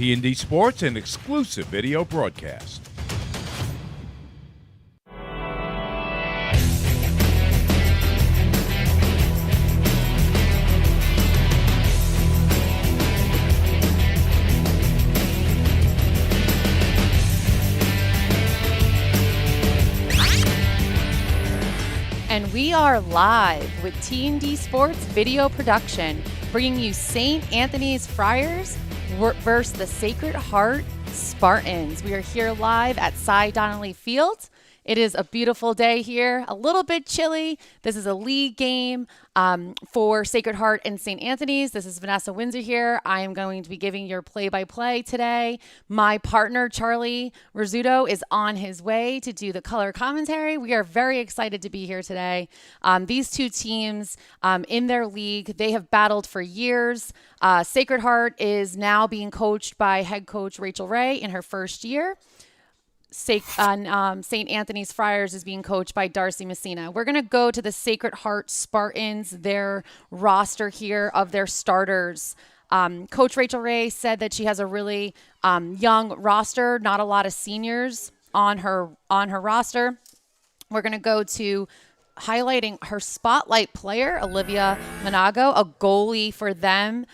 T&D Sports, an exclusive video broadcast. And we are live with T&D Sports video production, bringing you St. Anthony's Friars versus the Sacred Heart Spartans. We are here live at Cy Donnelly Field. It is a beautiful day here, a little bit chilly. This is a league game for Sacred Heart and St. Anthony's. This is Vanessa Windsor here. I am going to be giving your play-by-play today. My partner, Charlie Rizzuto, is on his way to do the color commentary. We are very excited to be here today. These two teams in their league, they have battled for years. Sacred Heart is now being coached by head coach Rachel Ray in her first year. St. Anthony's Friars is being coached by Darcy Messina. We're going to go to the Sacred Heart Spartans, their roster here of their starters. Coach Rachel Ray said that she has a really young roster, not a lot of seniors on her roster. We're going to go to highlighting her spotlight player, Olivia Monago, a goalie for them.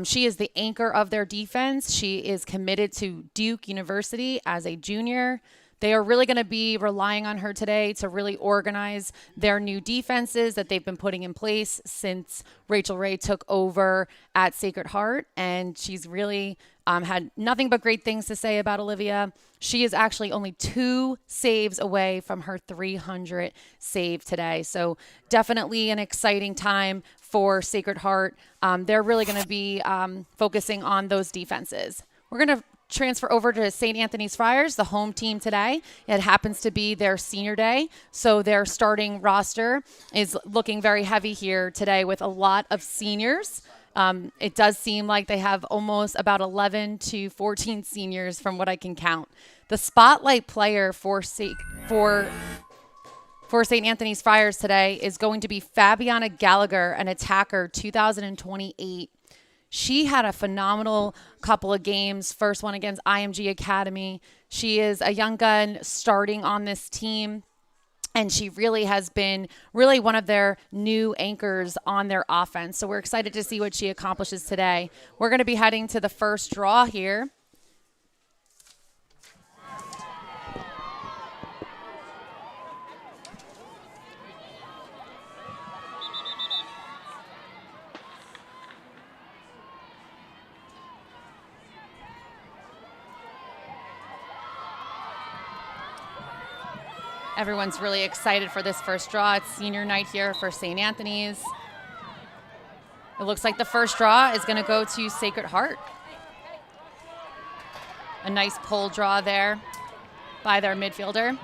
She is the anchor of their defense. She is committed to Duke University as a junior. They are really going to be relying on her today to really organize their new defenses that they've been putting in place since Rachel Ray took over at Sacred Heart. And she's really had nothing but great things to say about Olivia. She is actually only 2 saves away from her 300 save today. So definitely an exciting time for Sacred Heart. They're really going to be focusing on those defenses. We're going to transfer over to St. Anthony's Friars, the home team today. It happens to be their senior day, so their starting roster is looking very heavy here today with a lot of seniors. It does seem like they have almost about 11 to 14 seniors from what I can count. The spotlight player for St. Anthony's Friars today is going to be Fabiana Gallagher, an attacker, 2028. She had a phenomenal couple of games, first one against IMG Academy. She is a young gun starting on this team, and she really has been one of their new anchors on their offense. So we're excited to see what she accomplishes today. We're going to be heading to the first draw here. Everyone's really excited for this first draw. It's senior night here for St. Anthony's. It looks like the first draw is going to go to Sacred Heart. A nice pull draw there by their midfielder.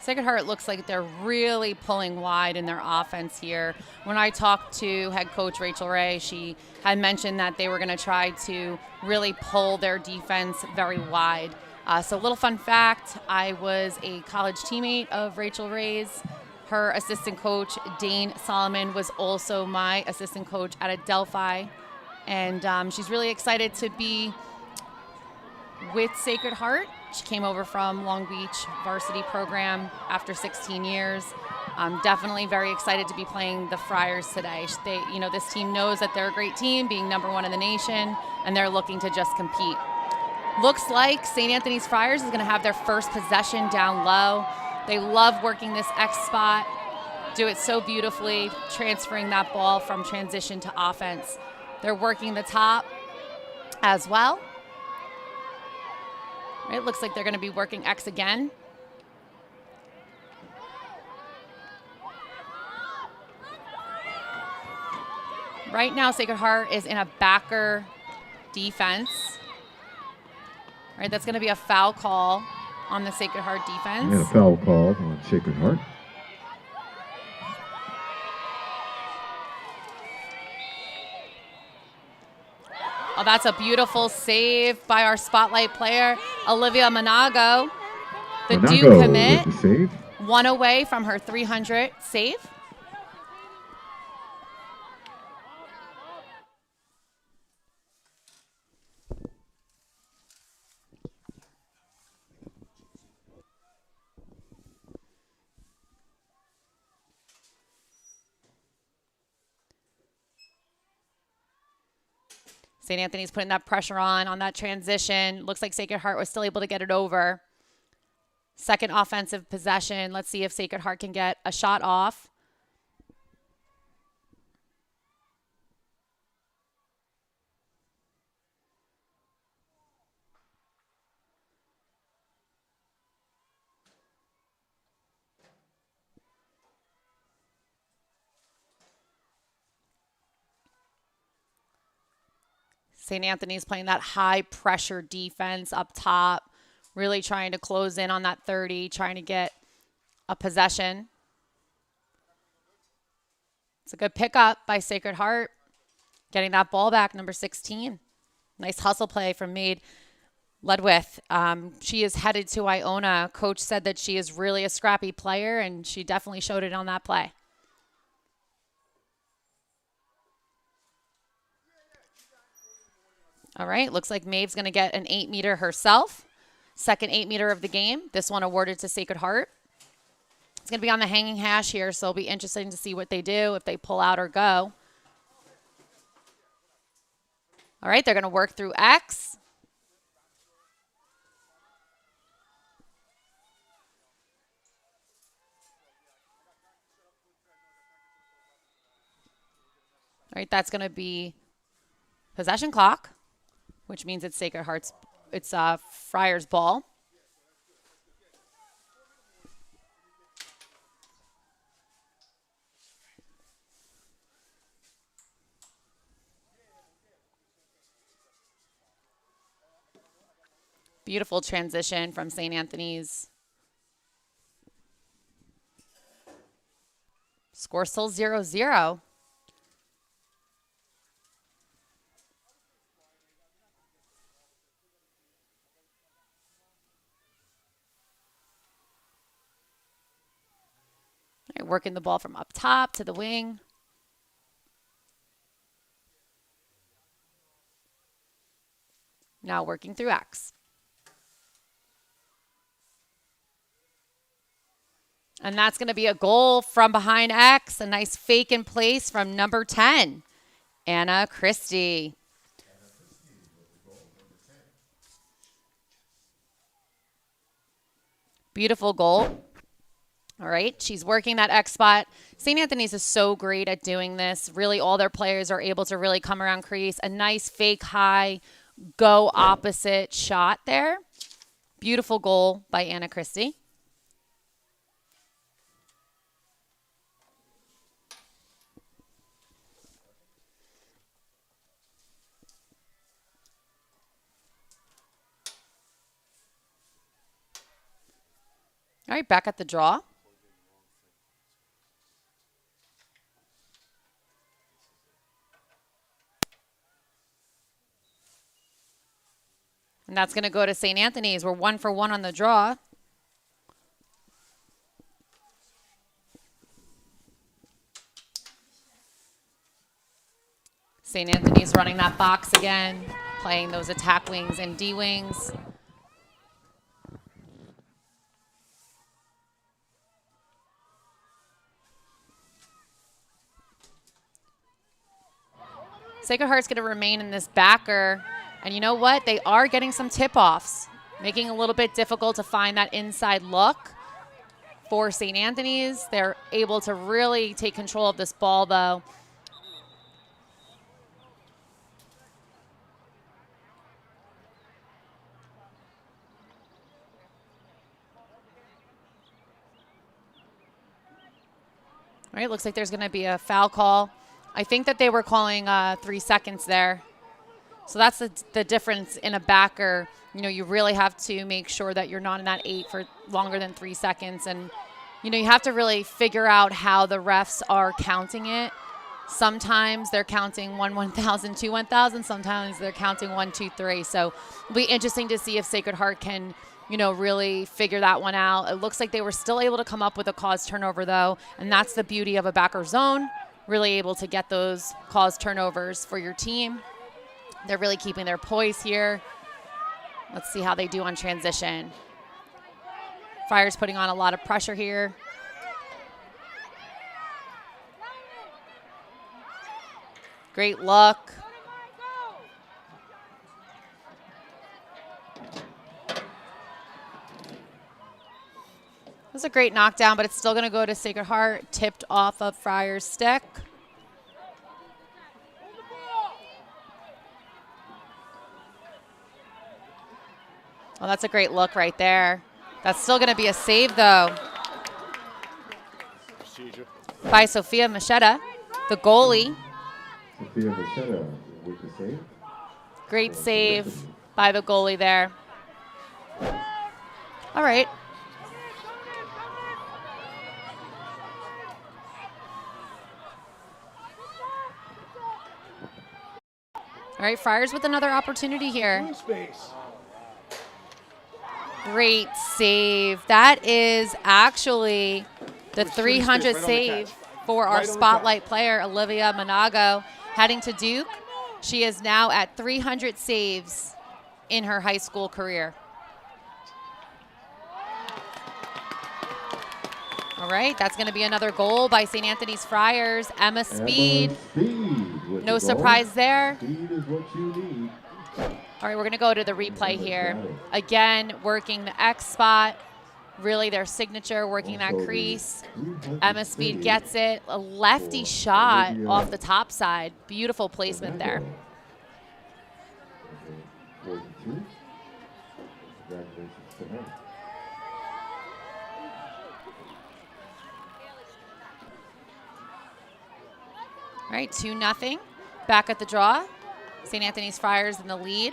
Sacred Heart looks like they're really pulling wide in their offense here. When I talked to head coach Rachel Ray, she had mentioned that they were going to try to really pull their defense very wide. So a little fun fact, I was a college teammate of Rachel Ray's. Her assistant coach, Dane Solomon, was also my assistant coach at Adelphi. And she's really excited to be with Sacred Heart. She came over from Long Beach Varsity program after 16 years. I'm definitely very excited to be playing the Friars today. This team knows that they're a great team, being #1 in the nation, and they're looking to just compete. Looks like St. Anthony's Friars is going to have their first possession down low. They love working this X spot, do it so beautifully, transferring that ball from transition to offense. They're working the top as well. It looks like they're going to be working X again. Right now, Sacred Heart is in a backer defense. Right, that's going to be a foul call on the Sacred Heart defense. And a foul call on Sacred Heart. Oh, that's a beautiful save by our spotlight player, Olivia Monago, the Duke commit. With the save. 1 away from her 300 save. St. Anthony's putting that pressure on that transition. Looks like Sacred Heart was still able to get it over. Second offensive possession. Let's see if Sacred Heart can get a shot off. St. Anthony's playing that high pressure defense up top, really trying to close in on that 30, trying to get a possession. It's a good pickup by Sacred Heart, getting that ball back, number 16. Nice hustle play from Maid Ledwith. She is headed to Iona. Coach said that she is really a scrappy player, and she definitely showed it on that play. All right, looks like Maeve's going to get an 8-meter herself. Second 8-meter of the game. This one awarded to Sacred Heart. It's going to be on the hanging hash here, so it'll be interesting to see what they do, if they pull out or go. All right, they're going to work through X. All right, that's going to be possession clock, which means it's Sacred Heart's, it's Friars' ball. Beautiful transition from St. Anthony's. Score still 0-0. Working the ball from up top to the wing. Now working through X. And that's going to be a goal from behind X. A nice fake in place from number 10, Anna Christie. Beautiful goal. All right, she's working that X spot. St. Anthony's is so great at doing this. Really, all their players are able to really come around crease. A nice fake high, go opposite shot there. Beautiful goal by Anna Christie. All right, back at the draw. And that's going to go to St. Anthony's. We're 1 for 1 on the draw. St. Anthony's running that box again, playing those attack wings and D wings. Sacred Heart's going to remain in this backer. And you know what? They are getting some tip-offs, making it a little bit difficult to find that inside look for St. Anthony's. They're able to really take control of this ball, though. All right, looks like there's going to be a foul call. I think that they were calling 3 seconds there. So that's the difference in a backer. You know, you really have to make sure that you're not in that 8 for longer than 3 seconds. And, you know, you have to really figure out how the refs are counting it. Sometimes they're counting 1, 1,000, 2, 1,000. Sometimes they're counting 1, 2, 3. So it'll be interesting to see if Sacred Heart can really figure that one out. It looks like they were still able to come up with a caused turnover, though, and that's the beauty of a backer zone, really able to get those caused turnovers for your team. They're really keeping their poise here. Let's see how they do on transition. Friars putting on a lot of pressure here. Great look. It was a great knockdown, but it's still going to go to Sacred Heart, tipped off of Friars' stick. Oh, that's a great look right there. That's still going to be a save, though, by Sophia Machetta, the goalie. Sophia Machetta with the save. Great save by the goalie there. All right. All right, Friars with another opportunity here. Great save. That is actually the 300 save for our spotlight player, Olivia Monago, heading to Duke. She is now at 300 saves in her high school career. All right, that's going to be another goal by St. Anthony's Friars. Emma Speed. No surprise there. Speed is what you need. All right, we're going to go to the replay here. Again, working the X spot. Really their signature, working that crease. Emma Speed gets it. A lefty shot off the top side. Beautiful placement there. 42. Congratulations to her. All right, 2-0. Back at the draw. St. Anthony's Friars in the lead.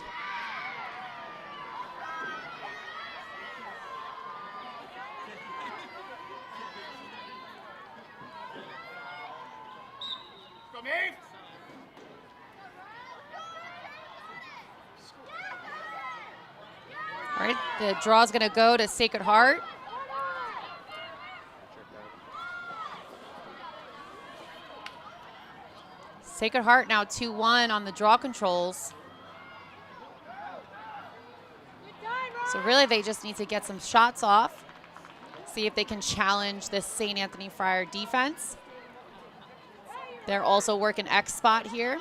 All right, the draw is going to go to Sacred Heart. Sacred Heart now 2-1 on the draw controls. So really they just need to get some shots off, see if they can challenge this St. Anthony Friar defense. They're also working X spot here.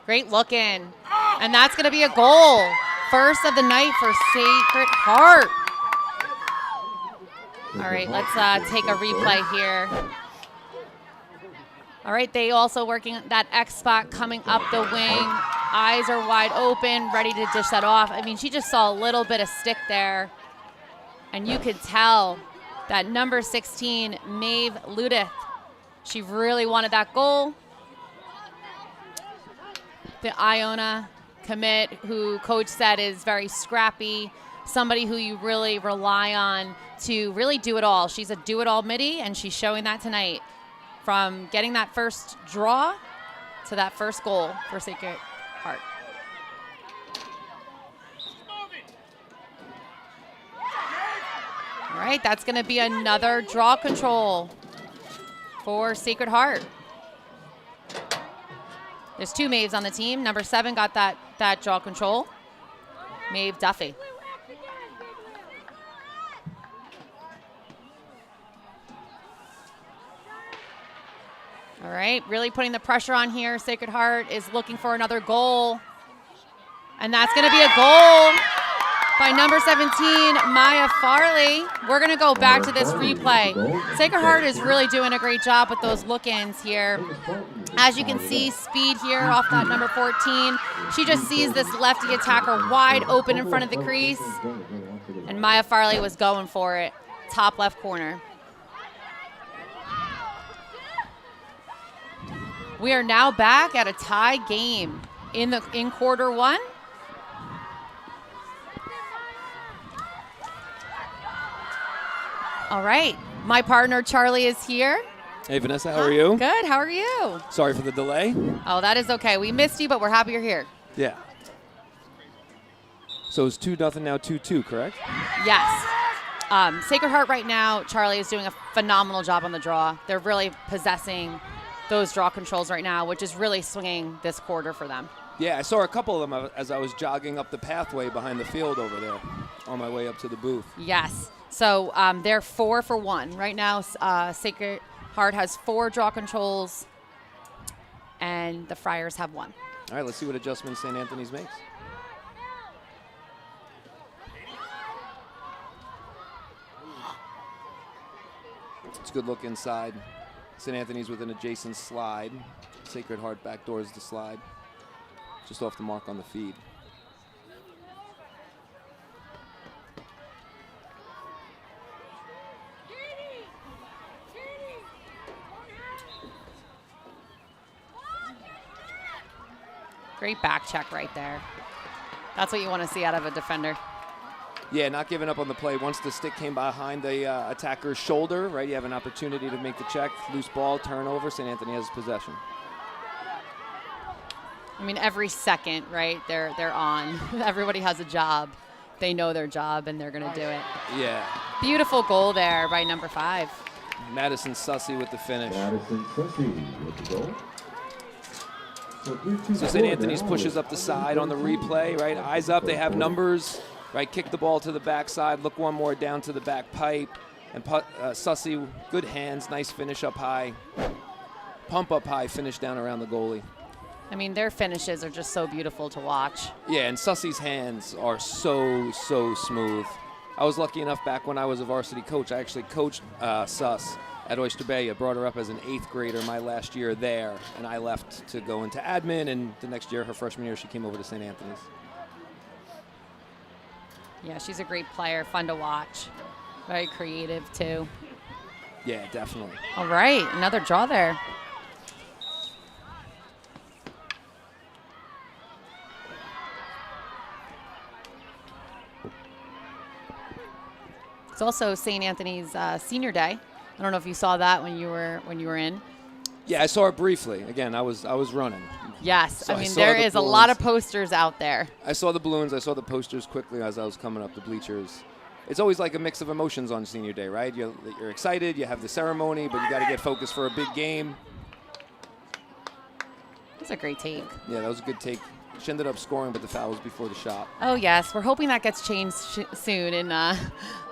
Great looking. And that's going to be a goal. First of the night for Sacred Heart. All right, let's take a replay here. All right, they also working that X spot coming up the wing. Eyes are wide open, ready to dish that off. I mean, she just saw a little bit of stick there. And you could tell that number 16, Maeve Ludith, she really wanted that goal. The Iona commit, who coach said is very scrappy, somebody who you really rely on to really do it all. She's a do-it-all midi, and she's showing that tonight. From getting that first draw to that first goal for Sacred Heart. All right, that's going to be another draw control for Sacred Heart. There's two Maeves on the team. Number 7 got that draw control. Maeve Duffy. All right, really putting the pressure on here. Sacred Heart is looking for another goal. And that's going to be a goal by number 17, Maya Farley. We're going to go back to this replay. Sacred Heart is really doing a great job with those look-ins here. As you can see, speed here off that number 14. She just sees this lefty attacker wide open in front of the crease. And Maya Farley was going for it. Top left corner. We are now back at a tie game in quarter one. All right, my partner Charlie is here. Hey, Vanessa, how are you? Good. How are you? Sorry for the delay. Oh, that is okay. We missed you, but we're happy you're here. Yeah. So it's 2-0 now, 2-2, correct? Yes. Sacred Heart right now, Charlie is doing a phenomenal job on the draw. They're really possessing those draw controls right now, which is really swinging this quarter for them. Yeah, I saw a couple of them as I was jogging up the pathway behind the field over there on my way up to the booth. Yes. So they're 4 for 1. Right now, Sacred Heart has 4 draw controls, and the Friars have 1. All right, let's see what adjustments St. Anthony's makes. It's a good look inside. St. Anthony's with an adjacent slide. Sacred Heart backdoors the slide. Just off the mark on the feed. Great back check right there. That's what you want to see out of a defender. Yeah, not giving up on the play. Once the stick came behind the attacker's shoulder, right, you have an opportunity to make the check. Loose ball, turnover. St. Anthony has possession. I mean, every second, right, they're on. Everybody has a job. They know their job, and they're going to do it. Yeah. Beautiful goal there by number 5. Madison Sussy with the finish. Madison Sussy with the goal. So St. Anthony's pushes up the side on the replay, right? Eyes up, they have numbers, right? Kick the ball to the backside, look one more down to the back pipe. And Sussy, good hands, nice finish up high. Pump up high, finish down around the goalie. I mean, their finishes are just so beautiful to watch. Yeah, and Sussy's hands are so smooth. I was lucky enough back when I was a varsity coach. I actually coached Suss at Oyster Bay. I brought her up as an 8th grader my last year there, and I left to go into admin, and the next year, her freshman year, she came over to St. Anthony's. Yeah, she's a great player, fun to watch. Very creative, too. Yeah, definitely. All right, another draw there. It's also St. Anthony's Senior Day. I don't know if you saw that when you were in. Yeah, I saw it briefly. Again, I was running. Yes, So I mean saw there the is a lot of balloons. posters out there. I saw the balloons. I saw the posters quickly as I was coming up the bleachers. It's always like a mix of emotions on Senior Day, right? You're excited, you have the ceremony, but you got to get focused for a big game. That's a great take. Yeah, that was a good take. She ended up scoring, but the foul was before the shot. Oh yes, we're hoping that gets changed soon in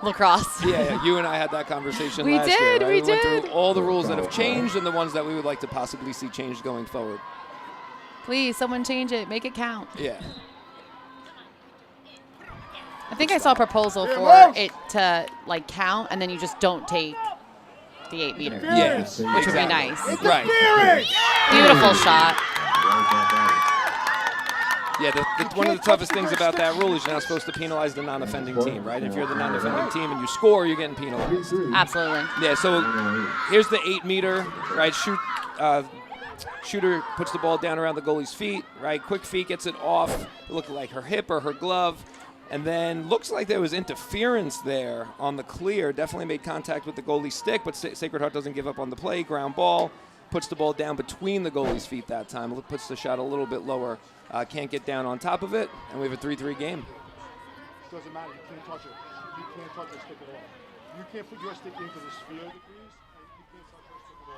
lacrosse. Yeah, you and I had that conversation We last did, year, right? we went did. through all the rules that have changed and the ones that we would like to possibly see changed going forward. Please, someone change it. Make it count. Yeah. I think I saw a proposal for it to like count, and then you just don't take the 8 meter. Yeah. Which would be nice. Right. Beautiful shot. Yeah, one of the toughest things about that rule is you're not supposed to penalize the non-offending team, right? If you're the non-offending team and you score, you're getting penalized. Absolutely. Yeah, so here's the 8 meter, right? Shooter puts the ball down around the goalie's feet, right? Quick feet, gets it off. It looked like her hip or her glove. And then looks like there was interference there on the clear. Definitely made contact with the goalie's stick, but Sacred Heart doesn't give up on the play. Ground ball. Puts the ball down between the goalie's feet that time. Puts the shot a little bit lower. Can't get down on top of it. And we have a 3-3 game. Doesn't matter. You can't touch it. You can't touch your stick at all. You can't put your stick into the sphere of the crease, and you can't touch your stick at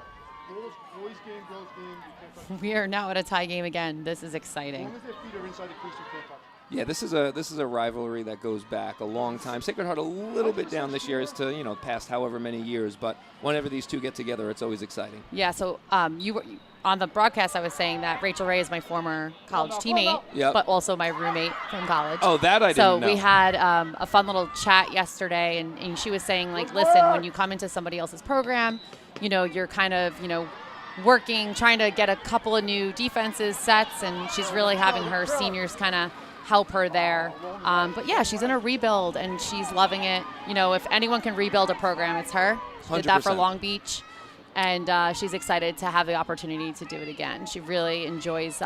all. Boys game, girls game, you can't touch it. We are now at a tie game again. This is As exciting. long as their feet are inside the crease, you can't touch it. Yeah, this is a rivalry that goes back a long time. Sacred Heart a little bit down this year as to, past however many years, but whenever these two get together, it's always exciting. Yeah, so you were on the broadcast. I was saying that Rachel Ray is my former college teammate, Yep. but also my roommate from college. Oh, that I didn't know. So we had a fun little chat yesterday, and she was saying, like, listen, when you come into somebody else's program, you're kind of, working, trying to get a couple of new defenses, sets, and she's really having her seniors kind of help her there. But yeah, she's in a rebuild and she's loving it. If anyone can rebuild a program, it's her. She did that for 100%. Long Beach, and she's excited to have the opportunity to do it again. She really enjoys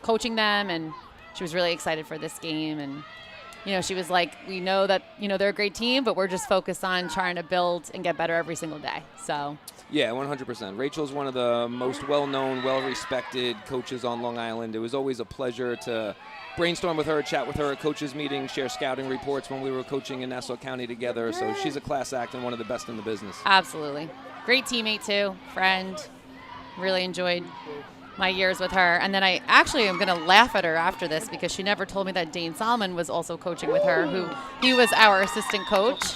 coaching them, and she was really excited for this game. And she was like, we know that, they're a great team, but we're just focused on trying to build and get better every single day. So. Yeah, 100%. Rachel's one of the most well-known, well-respected coaches on Long Island. It was always a pleasure to brainstorm with her, chat with her at coaches meetings, share scouting reports when we were coaching in Nassau County together. So she's a class act and one of the best in the business. Absolutely. Great teammate too, friend. Really enjoyed my years with her. And then I actually am going to laugh at her after this because she never told me that Dane Solomon was also coaching with her, he was our assistant coach.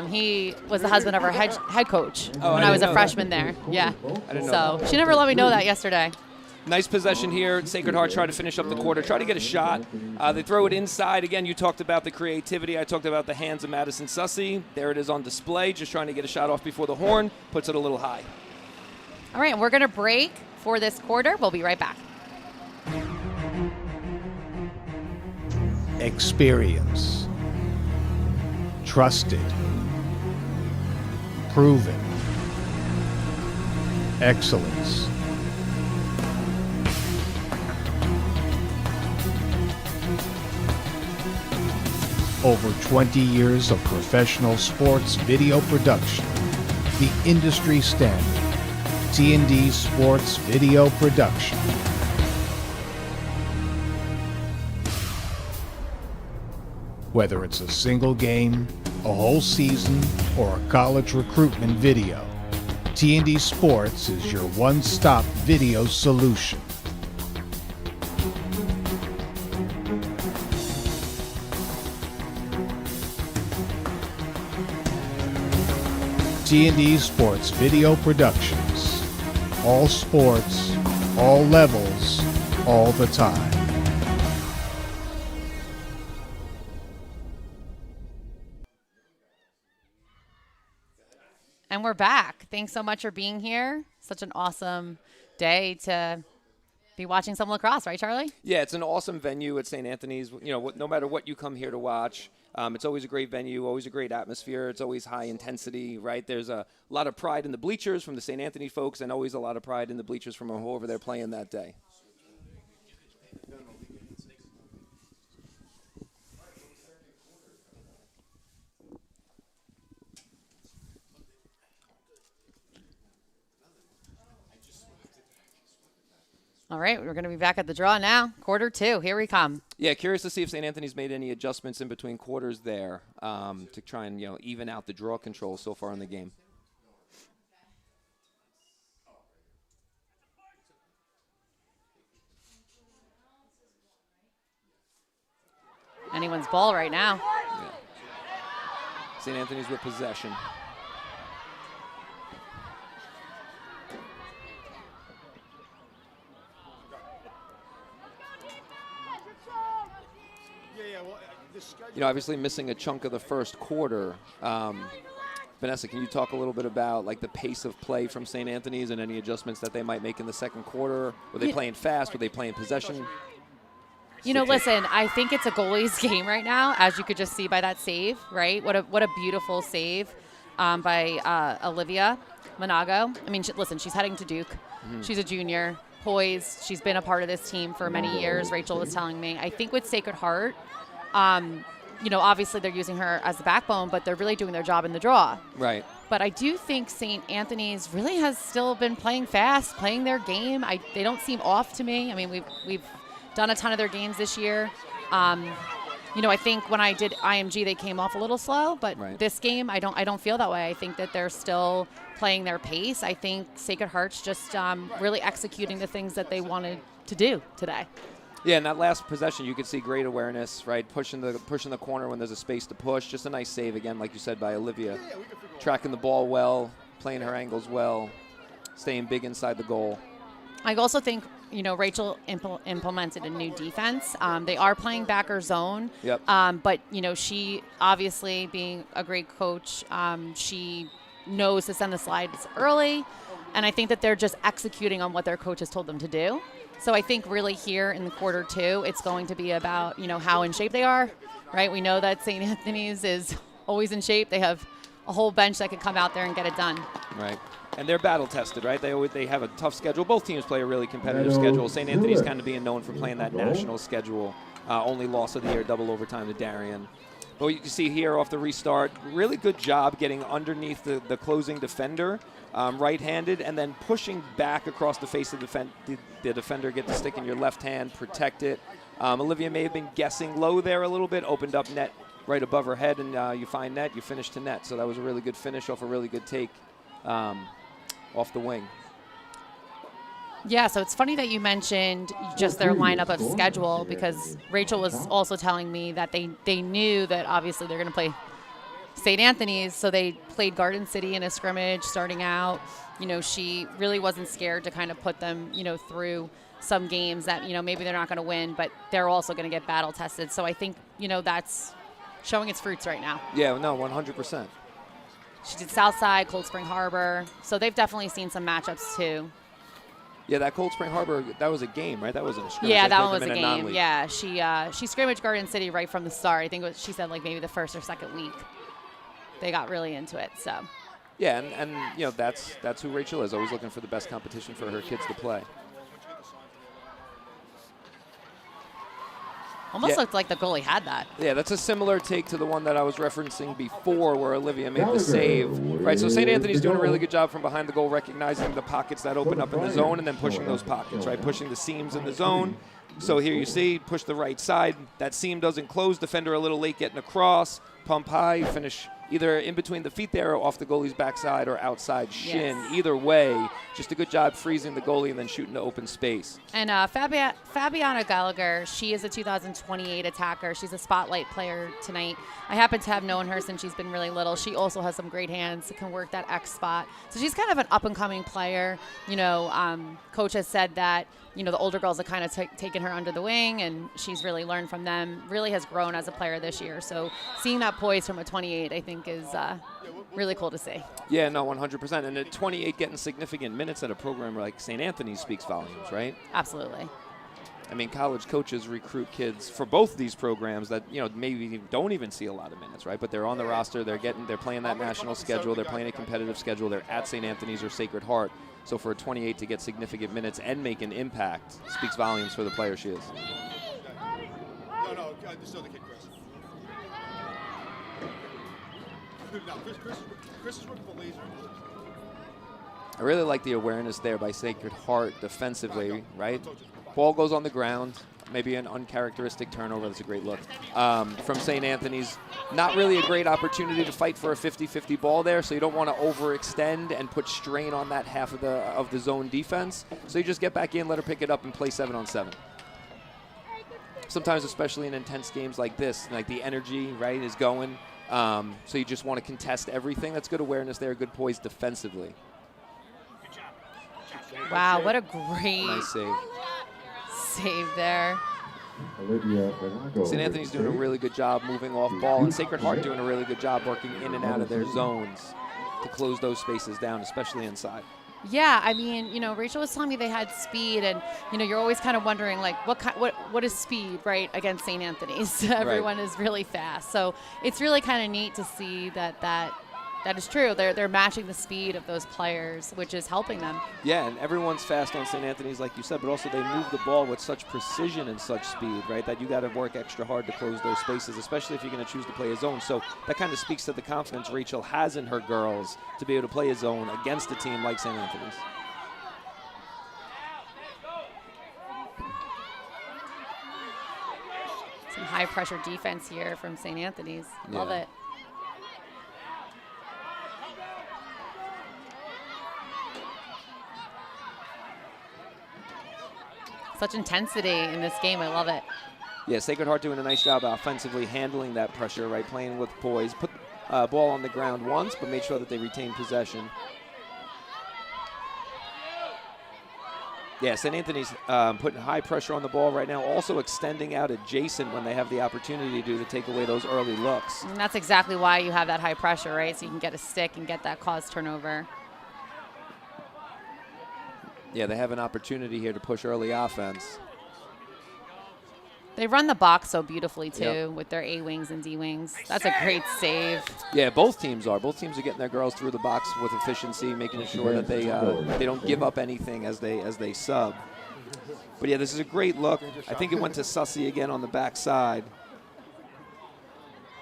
He was the husband of our head coach when I was a freshman there. Yeah. I didn't know that. She never let me know that yesterday. Nice possession here. Sacred Heart try to finish up the quarter, try to get a shot. They throw it inside. Again, you talked about the creativity. I talked about the hands of Madison Sussy. There it is on display, just trying to get a shot off before the horn. Puts it a little high. All right, and we're going to break for this quarter. We'll be right back. Experience. Trusted. Proven. Excellence. Over 20 years of professional sports video production. The industry standard. T&D Sports Video Production. Whether it's a single game, a whole season, or a college recruitment video, T&D Sports is your one-stop video solution. T&D Sports Video Productions. All sports, all levels, all the time. And we're back. Thanks so much for being here. Such an awesome day to be watching some lacrosse, right, Charlie? Yeah, it's an awesome venue at St. Anthony's. No matter what you come here to watch, it's always a great venue, always a great atmosphere. It's always high intensity, right? There's a lot of pride in the bleachers from the St. Anthony folks and always a lot of pride in the bleachers from whoever they're playing that day. All right, we're going to be back at the draw now. Quarter two, here we come. Yeah, curious to see if St. Anthony's made any adjustments in between quarters there to try and even out the draw control so far in the game. Anyone's ball right now. Yeah. St. Anthony's with possession. Obviously missing a chunk of the first quarter. Vanessa, can you talk a little bit about the pace of play from St. Anthony's and any adjustments that they might make in the second quarter? Were they playing fast? Were they playing possession? Listen, I think it's a goalie's game right now, as you could just see by that save, right? What a beautiful save by Olivia Monago. I mean, listen, she's heading to Duke. Mm-hmm. She's a junior, poised. She's been a part of this team for many years, Rachel was telling me. I think with Sacred Heart, obviously they're using her as the backbone, but they're really doing their job in the draw. Right. But I do think St. Anthony's really has still been playing fast, playing their game. They don't seem off to me. I mean, we've done a ton of their games this year. I think when I did IMG, they came off a little slow, but right. This game, I don't feel that way. I think that they're still playing their pace. I think Sacred Heart's just really executing the things that they wanted to do today. Yeah, in that last possession, you could see great awareness, right? Pushing the corner when there's a space to push. Just a nice save again, like you said, by Olivia. Tracking the ball well, playing her angles well, staying big inside the goal. I also think, Rachel implemented a new defense. They are playing backer zone. Yep. But, she obviously being a great coach, she knows to send the slides early. And I think that they're just executing on what their coach has told them to do. So I think really here in the quarter two, it's going to be about, how in shape they are, right? We know that St. Anthony's is always in shape. They have a whole bench that could come out there and get it done. Right. And they're battle tested, right? They have a tough schedule. Both teams play a really competitive schedule. St. Anthony's kind of being known for playing that national schedule. Only loss of the year, double overtime to Darian. But you can see here off the restart, really good job getting underneath the closing defender, right-handed, and then pushing back across the face of the defender, get the stick in your left hand, protect it. Olivia may have been guessing low there a little bit, opened up net right above her head, and you find net, you finish to net. So that was a really good finish off a really good take off the wing. Yeah, so it's funny that you mentioned just their lineup of schedule, because Rachel was also telling me that they knew that obviously they're going to play St. Anthony's, so they played Garden City in a scrimmage starting out. She really wasn't scared to kind of put them, through some games that, maybe they're not going to win, but they're also going to get battle tested. So I think, that's showing its fruits right now. Yeah, no, 100%. She did Southside, Cold Spring Harbor, so they've definitely seen some matchups too. Yeah, that Cold Spring Harbor, that was a game, right? That wasn't a scrimmage. Yeah, They that played one was them a in game. non-league. Yeah, she scrimmaged Garden City right from the start. I think she said like maybe the first or second week. They got really into it. So. Yeah, and that's who Rachel is. Always looking for the best competition for her kids to play. Almost looked like the goalie had that. Yeah, that's a similar take to the one that I was referencing before where Olivia made the save. Right, so St. Anthony's doing a really good job from behind the goal, recognizing the pockets that open up in the zone and then pushing those pockets, right? Pushing the seams in the zone. So here you see, push the right side. That seam doesn't close. Defender a little late getting across. Pump high, finish either in between the feet there or off the goalie's backside or outside shin. Yes. Either way, just a good job freezing the goalie and then shooting to open space. And Fabiana Gallagher, she is a 2028 attacker. She's a spotlight player tonight. I happen to have known her since she's been really little. She also has some great hands, can work that X spot. So she's kind of an up-and-coming player. Coach has said that, the older girls have kind of taken her under the wing, and she's really learned from them, really has grown as a player this year. So seeing that poise from a 28, I think, is really cool to see. Yeah, no, 100%. And at 28, getting significant minutes at a program like St. Anthony's speaks volumes, right? Absolutely. I mean, college coaches recruit kids for both these programs that, maybe don't even see a lot of minutes, right? But they're on the roster. They're playing that national schedule. They're playing a competitive schedule. They're at St. Anthony's or Sacred Heart. So for a 28 to get significant minutes and make an impact speaks volumes for the player she is. No, just the kid, Chris. No, Chris is working for laser. I really like the awareness there by Sacred Heart defensively, right? Ball goes on the ground, maybe an uncharacteristic turnover. That's a great look. From St. Anthony's, not really a great opportunity to fight for a 50-50 ball there, so you don't want to overextend and put strain on that half of the zone defense. So you just get back in, let her pick it up, and play 7-on-7. Sometimes, especially in intense games like this, like the energy, right, is going. So you just want to contest everything. That's good awareness there, good poise defensively. Wow, what a great Nice save. save there. St. Anthony's doing a really good job moving off ball, and Sacred Heart doing a really good job working in and out of their zones to close those spaces down, especially inside. Yeah, I mean, Rachel was telling me they had speed, and you're always kind of wondering like what is speed, right, against St. Anthony's. Everyone is really fast, so it's really kind of neat to see that is true. They're matching the speed of those players, which is helping them. Yeah, and everyone's fast on St. Anthony's, like you said, but also they move the ball with such precision and such speed, right, that you got to work extra hard to close those spaces, especially if you're going to choose to play a zone. So that kind of speaks to the confidence Rachel has in her girls to be able to play a zone against a team like St. Anthony's. Some high-pressure defense here from St. Anthony's. Love Yeah. it. Such intensity in this game. I love it. Yeah, Sacred Heart doing a nice job offensively handling that pressure, right, playing with poise. Put ball on the ground once, but made sure that they retain possession. Yeah, St. Anthony's putting high pressure on the ball right now, also extending out adjacent when they have the opportunity to take away those early looks. And that's exactly why you have that high pressure, right? So you can get a stick and get that cause turnover. Yeah, they have an opportunity here to push early offense. They run the box so beautifully, too, Yep. with their A-wings and D-wings. That's a great save. Yeah, both teams are. Both teams are getting their girls through the box with efficiency, making sure that they don't give up anything as they sub. But yeah, this is a great look. I think it went to Sussy again on the backside.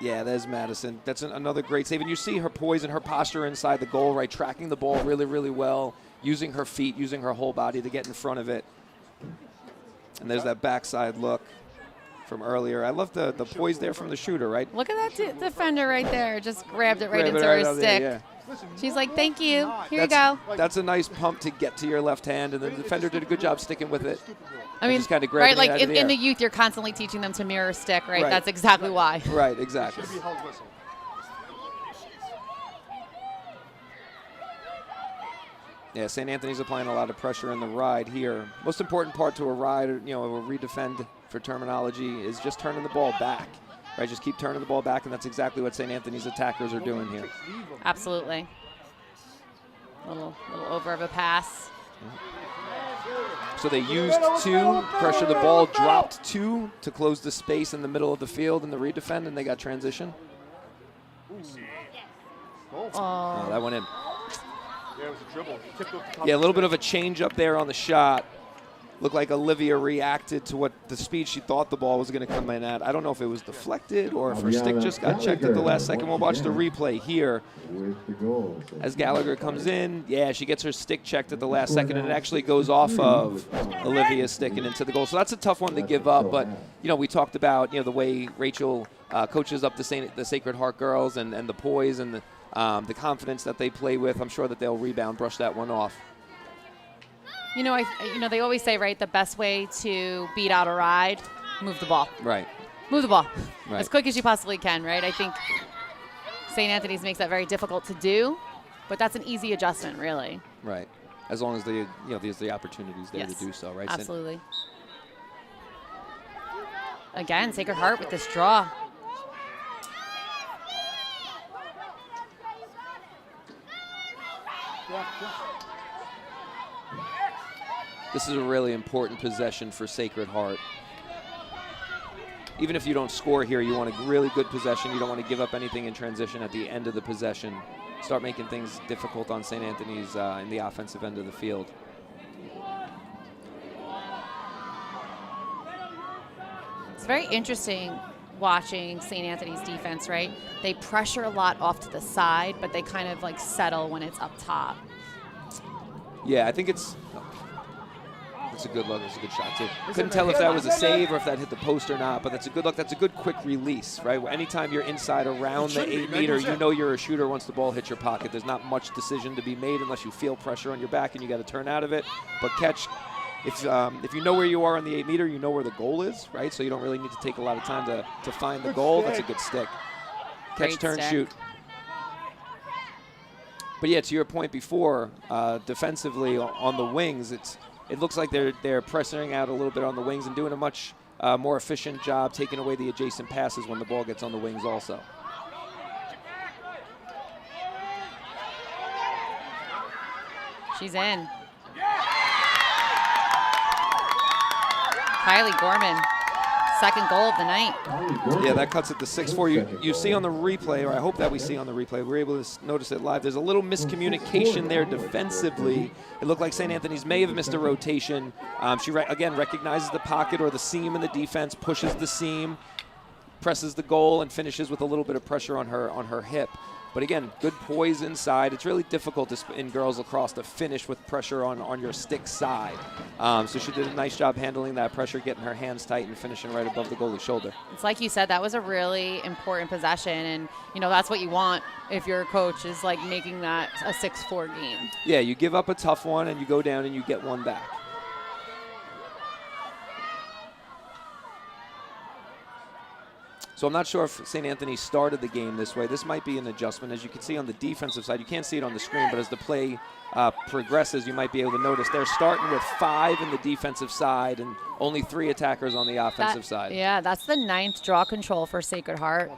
Yeah, there's Madison. That's another great save. And you see her poise and her posture inside the goal, right? Tracking the ball really, really well, using her feet, using her whole body to get in front of it. And there's that backside look from earlier. I love the poise there from the shooter, right? Look at that defender right there. Just grabbed it right Grab it into right her out there, stick. yeah. She's like, thank you. Here you go. That's a nice pump to get to your left hand, and the defender did a good job sticking with it. I mean, just kind of right, grabbing like it out of in the the air. youth, you're constantly teaching them to mirror stick, right? Right. That's exactly why. Right, exactly. Should be held whistle. Yeah, St. Anthony's applying a lot of pressure in the ride here. Most important part to a ride, a redefend for terminology, is just turning the ball back. Right, just keep turning the ball back, and that's exactly what St. Anthony's attackers are doing here. Absolutely. Little over of a pass. So they used 2, pressure the ball, dropped 2 to close the space in the middle of the field in the redefend, and they got transition. Oh, that went in. Yeah, it was a dribble. He tipped off the top Yeah, a of little the bit of a change up there on the shot. Looked like Olivia reacted to what the speed she thought the ball was going to come in at. I don't know if it was deflected or if her stick just got checked at the last second. We'll watch the replay here With the goal. as Gallagher comes in. Yeah, she gets her stick checked at the last second, and it actually goes off of Olivia's stick and into the goal. So that's a tough one to give up. But, we talked about, the way Rachel coaches up the Sacred Heart girls and the poise and the confidence that they play with. I'm sure that they'll rebound, brush that one off. They always say, right, the best way to beat out a ride, move the ball. Right. Move the ball Right. as quick as you possibly can, right? I think St. Anthony's makes that very difficult to do, but that's an easy adjustment, really. Right. As long as there's the opportunities there Yes, to do so, right? Absolutely. Again, Sacred Heart with this draw. This is a really important possession for Sacred Heart. Even if you don't score here, you want a really good possession. You don't want to give up anything in transition at the end of the possession. Start making things difficult on St. Anthony's in the offensive end of the field. It's very interesting watching St. Anthony's defense, right? They pressure a lot off to the side, but they kind of like settle when it's up top. Yeah, I think it's a good look. It's a good shot, too. Couldn't tell if that was a save or if that hit the post or not, but that's a good look. That's a good quick release, right? Anytime you're inside around the 8-meter, you know you're a shooter once the ball hits your pocket. There's not much decision to be made unless you feel pressure on your back and you got to turn out of it. But catch, if you know where you are on the 8-meter, you know where the goal is, right? So you don't really need to take a lot of time to find the goal. That's a good stick. Catch, Great turn, stick. shoot. But yeah, to your point before, defensively on the wings, it looks like they're pressing out a little bit on the wings and doing a much more efficient job taking away the adjacent passes when the ball gets on the wings also. She's in. Kylie Gorman, second goal of the night. Yeah, that cuts it to 6-4. You see on the replay, or I hope that we see on the replay, we're able to notice it live. There's a little miscommunication there defensively. It looked like St. Anthony's may have missed a rotation. She, again, recognizes the pocket or the seam in the defense, pushes the seam, presses the goal, and finishes with a little bit of pressure on her hip. But again, good poise inside. It's really difficult in girls lacrosse to finish with pressure on your stick side. So she did a nice job handling that pressure, getting her hands tight and finishing right above the goalie's shoulder. It's like you said, that was a really important possession, and that's what you want if you're a coach, is like making that a 6-4 game. Yeah, you give up a tough one and you go down and you get one back. So I'm not sure if St. Anthony started the game this way. This might be an adjustment. As you can see on the defensive side, you can't see it on the screen, but as the play progresses, you might be able to notice they're starting with 5 in the defensive side and only 3 attackers on the offensive side. Yeah, that's the 9th draw control for Sacred Heart.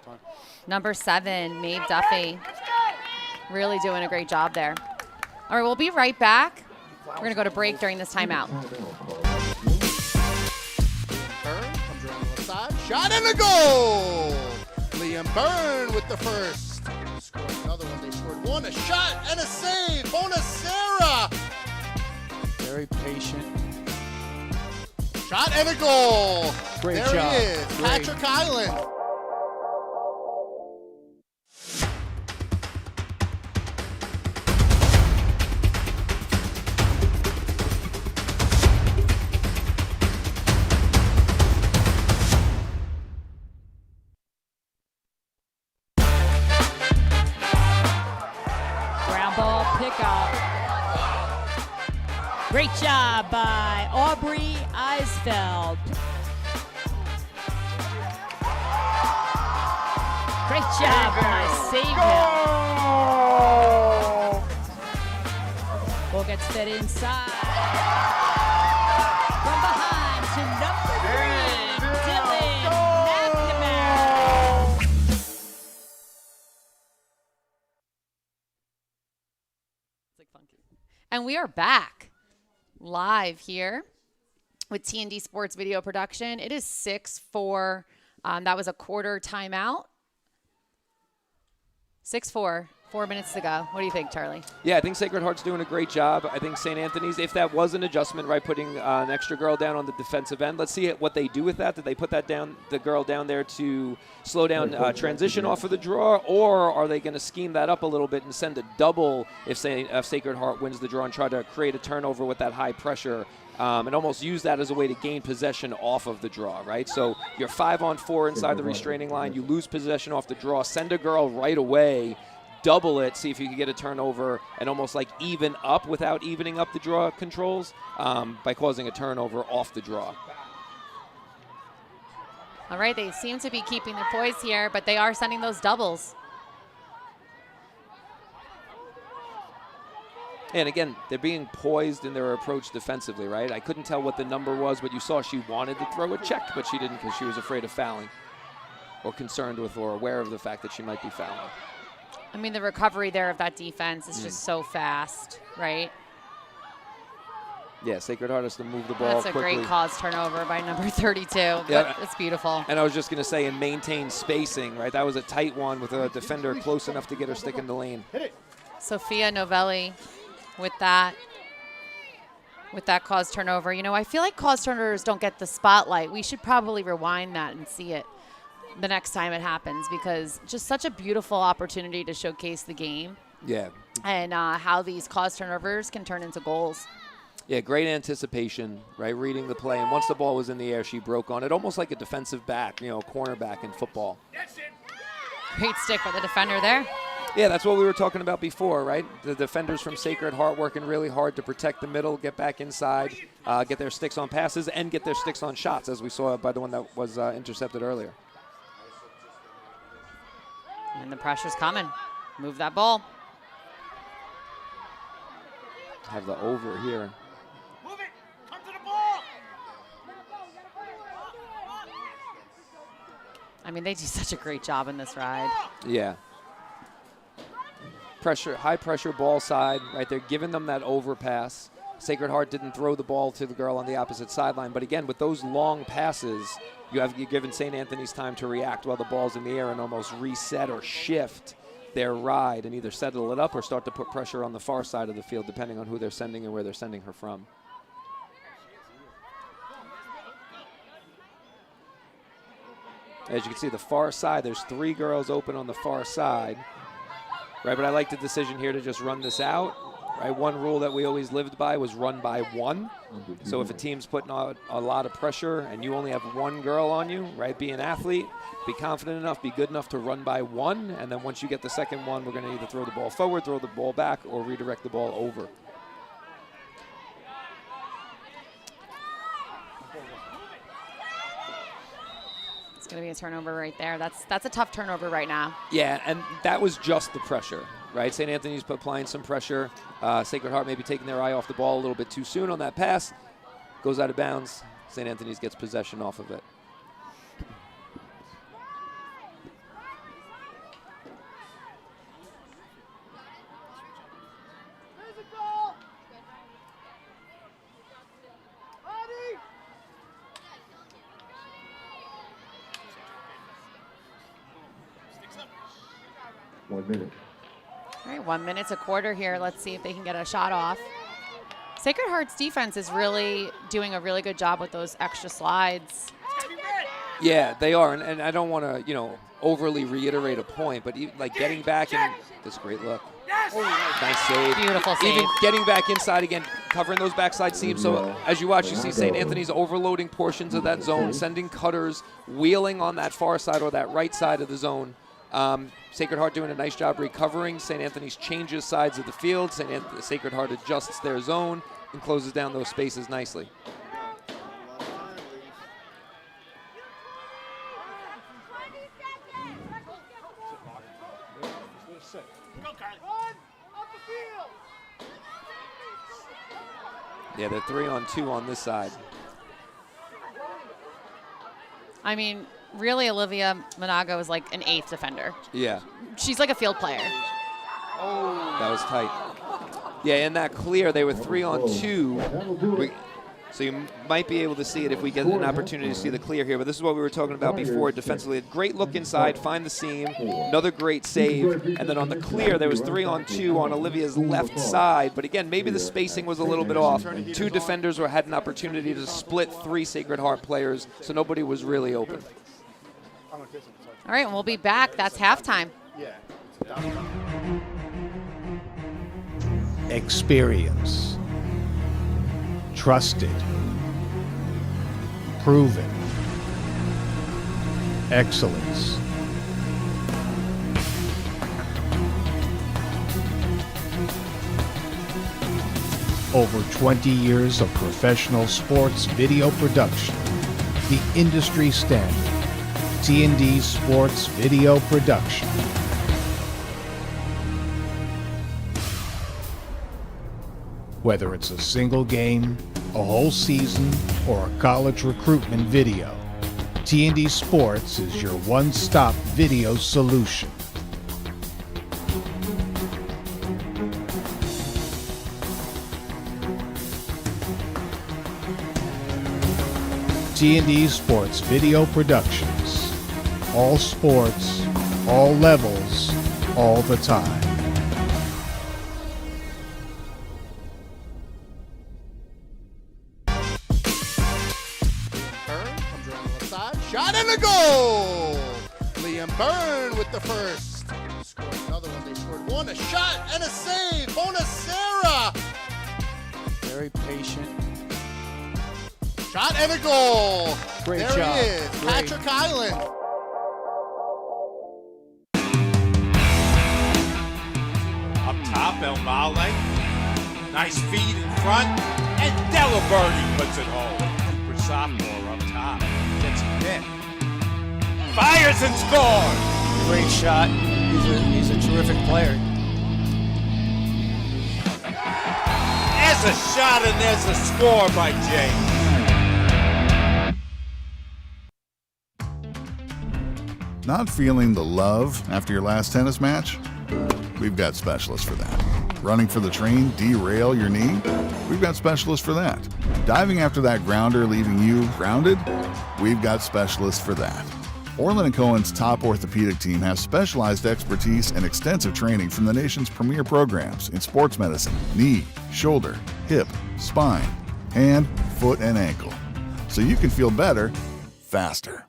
Number 7, Maeve Duffy, really doing a great job there. All right, we'll be right back. We're going to go to break during this timeout. Comes around the left side. Shot and a goal! Liam Byrne with the first. Scored another one. They scored one. A shot and a save. Bonacera! Very patient. Shot and a goal. Great there job. he is, Great. Patrick Island. Ground ball pickup. Great job by Aubrey Eisfeld. Great job by Savior. Ball gets fed inside. From behind to number 3, Dylan McNamara. And we are back live here with T&D Sports Video Production. It is 6-4. That was a quarter timeout. 6-4, 4 minutes to go. What do you think, Charlie? Yeah, I think Sacred Heart's doing a great job. I think St. Anthony's, if that was an adjustment, right, putting an extra girl down on the defensive end, let's see what they do with that. Did they put that down, the girl down there to slow down transition off of the draw, or are they going to scheme that up a little bit and send a double if Sacred Heart wins the draw and try to create a turnover with that high pressure? And almost use that as a way to gain possession off of the draw, right? So you're 5-on-4 inside the restraining line. You lose possession off the draw. Send a girl right away. Double it. See if you can get a turnover and almost like even up without evening up the draw controls by causing a turnover off the draw. All right, they seem to be keeping their poise here, but they are sending those doubles. And again, they're being poised in their approach defensively, right? I couldn't tell what the number was, but you saw she wanted to throw a check, but she didn't because she was afraid of fouling or concerned with or aware of the fact that she might be fouling. I mean, the recovery there of that defense is just so fast, right? Yeah, Sacred Heart has to move the ball That's a quickly. great cause turnover by number 32. Yeah. It's beautiful. And I was just going to say, and maintain spacing, right? That was a tight one with a defender close enough to get her stick in the lane. Sophia Novelli with that cause turnover. You know, I feel like cause turnovers don't get the spotlight. We should probably rewind that and see it the next time it happens, because just such a beautiful opportunity to showcase the game. Yeah. And how these cause turnovers can turn into goals. Yeah, great anticipation, right? Reading the play. And once the ball was in the air, she broke on it, almost like a defensive back, you know, a cornerback in football. Great stick by the defender there. Yeah, that's what we were talking about before, right? The defenders from Sacred Heart working really hard to protect the middle, get back inside, get their sticks on passes, and get their sticks on shots, as we saw by the one that was intercepted earlier. And the pressure's coming. Move that ball. Have the over here. Move it. Come to the ball. I mean, they do such a great job in this ride. Yeah. Pressure, high pressure ball side, right? They're giving them that overpass. Sacred Heart didn't throw the ball to the girl on the opposite sideline. But again, with those long passes, you're given St. Anthony's time to react while the ball's in the air and almost reset or shift their ride and either settle it up or start to put pressure on the far side of the field, depending on who they're sending and where they're sending her from. As you can see, the far side, there's 3 girls open on the far side. Right, but I like the decision here to just run this out. Right, one rule that we always lived by was run by one. So if a team's putting out a lot of pressure and you only have one girl on you, right, be an athlete, be confident enough, be good enough to run by one, and then once you get the second one, we're going to either throw the ball forward, throw the ball back, or redirect the ball over. Going to be a turnover right there. That's a tough turnover right now. Yeah, and that was just the pressure, right? St. Anthony's applying some pressure. Sacred Heart maybe taking their eye off the ball a little bit too soon on that pass. Goes out of bounds. St. Anthony's gets possession off of it. There's a goal. 1 minute. All right, 1 minute, a quarter here. Let's see if they can get a shot off. Sacred Heart's defense is really doing a really good job with those extra slides. Yeah, they are, and I don't want to, overly reiterate a point, but like getting back in this great look. Nice save. Beautiful save. Even getting back inside again, covering those backside seams. So as you watch, you see St. Anthony's overloading portions of that zone, sending cutters, wheeling on that far side or that right side of the zone. Sacred Heart doing a nice job recovering. St. Anthony's changes sides of the field. Sacred Heart adjusts their zone and closes down those spaces nicely. Yeah, they're 3-on-2 on this side. I mean, really, Olivia Monago is like an 8th defender. Yeah. She's like a field player. That was tight. Yeah, in that clear, they were 3-on-2. So you might be able to see it if we get an opportunity to see the clear here. But this is what we were talking about before defensively. A great look inside, find the seam, another great save. And then on the clear, there was 3-on-2 on Olivia's left side. But again, maybe the spacing was a little bit off. 2 defenders had an opportunity to split 3 Sacred Heart players, so nobody was really open. All right, we'll be back. That's halftime. Experience. Trusted. Proven. Excellence. Over 20 years of professional sports video production. The industry standard. T&D Sports Video Production. Whether it's a single game, a whole season, or a college recruitment video, T&D Sports is your one-stop video solution. T&D Sports Video Productions. All sports, all levels, all the time. Shot and a goal! Liam Byrne with the first. Scored another one. They scored one. A shot and a save. Bonacera. Very patient. Shot and a goal. Great there job. he is. Great. Patrick Island. Up top, El Male. Nice feed in front. And Delaberti puts it home. Cooper sophomore up top. Gets hit. Fires and scores. Great shot. He's a terrific player. There's a shot and there's a score by James. Not feeling the love after your last tennis match? We've got specialists for that. Running for the train, derail your knee? We've got specialists for that. Diving after that grounder leaving you grounded? We've got specialists for that. Orland & Cohen's top orthopedic team has specialized expertise and extensive training from the nation's premier programs in sports medicine, knee, shoulder, hip, spine, hand, foot, and ankle. So you can feel better, faster.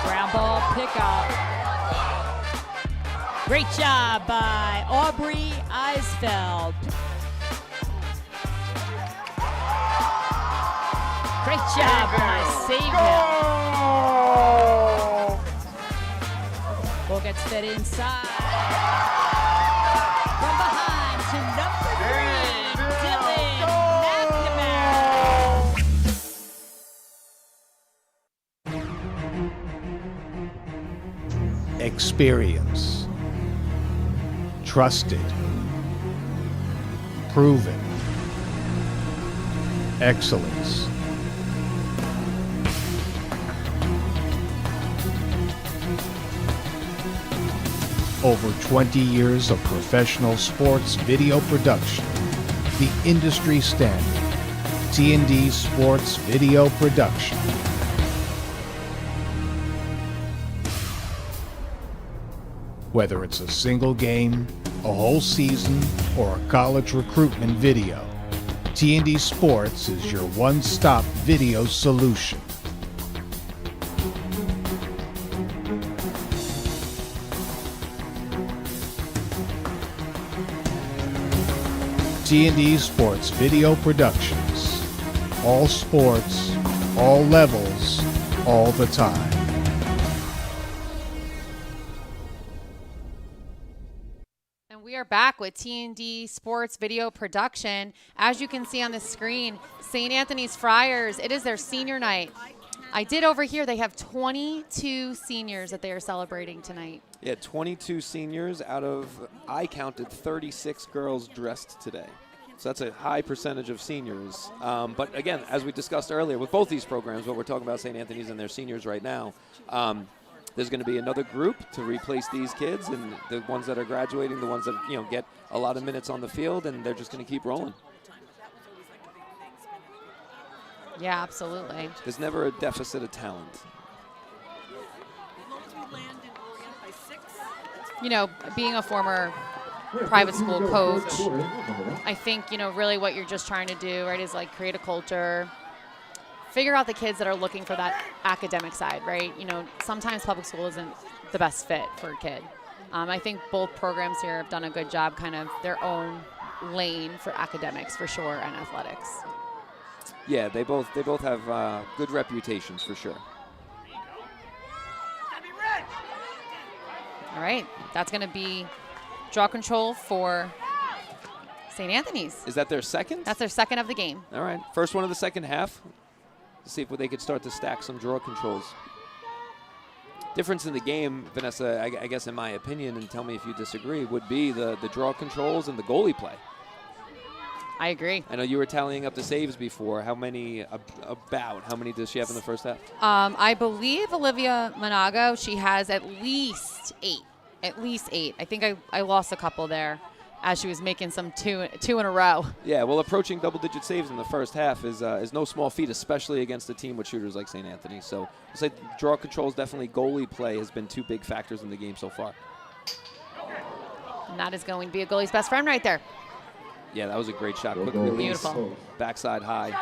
Ground ball pickup. Great job by Aubrey Eisfeld. Great job by Savior. Ball gets fed inside. From behind to number 3, Dylan McNamara. Experience. Trusted. Proven. Excellence. Over 20 years of professional sports video production. The industry standard. T&D Sports Video Production. Whether it's a single game, a whole season, or a college recruitment video, T&D Sports is your one-stop video solution. T&D Sports Video Productions. All sports, all levels, all the time. And we are back with T&D Sports Video Production. As you can see on the screen, St. Anthony's Friars, it is their senior night. I did overhear they have 22 seniors that they are celebrating tonight. Yeah, 22 seniors out of, I counted 36 girls dressed today. So that's a high percentage of seniors. But again, as we discussed earlier, with both these programs, what we're talking about St. Anthony's and their seniors right now, there's going to be another group to replace these kids, and the ones that are graduating, the ones that get a lot of minutes on the field, and they're just going to keep rolling. Yeah, absolutely. There's never a deficit of talent. Being a former private school coach, I think, really what you're just trying to do, right, is like create a culture, figure out the kids that are looking for that academic side, right? Sometimes public school isn't the best fit for a kid. I think both programs here have done a good job, kind of their own lane for academics for sure, and athletics. Yeah, they both have good reputations for sure. All right, that's going to be draw control for St. Anthony's. Is that their second? That's their second of the game. All right, first one of the second half. Let's see if they could start to stack some draw controls. Difference in the game, Vanessa, I guess in my opinion, and tell me if you disagree, would be the draw controls and the goalie play. I agree. I know you were tallying up the saves before. How many does she have in the first half? I believe Olivia Monago, she has at least 8. At least 8. I think I lost a couple there as she was making some two in a row. Yeah, well, approaching double-digit saves in the first half is no small feat, especially against a team with shooters like St. Anthony. So I'll say draw controls, definitely goalie play has been 2 big factors in the game so far. And that is going to be a goalie's best friend right there. Yeah, that was a great shot. Quick release. Beautiful. Backside high.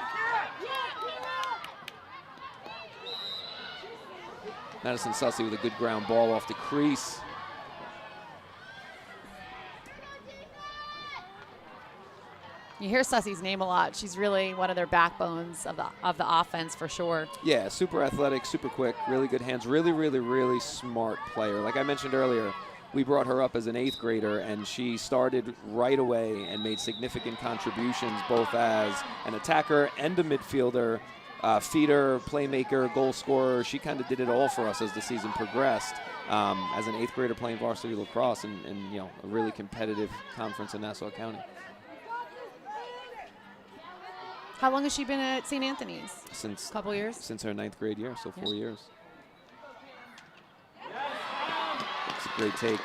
Madison Sussy with a good ground ball off the crease. You hear Sussy's name a lot. She's really one of their backbones of the offense for sure. Yeah, super athletic, super quick, really good hands, really, really, really smart player. Like I mentioned earlier, we brought her up as an 8th grader, and she started right away and made significant contributions both as an attacker and a midfielder, feeder, playmaker, goal scorer. She kind of did it all for us as the season progressed. As an 8th grader playing varsity lacrosse in a really competitive conference in Nassau County. How long has she been at St. Anthony's? Since a couple years? Since her 9th grade year, so 4 years. It's a great take.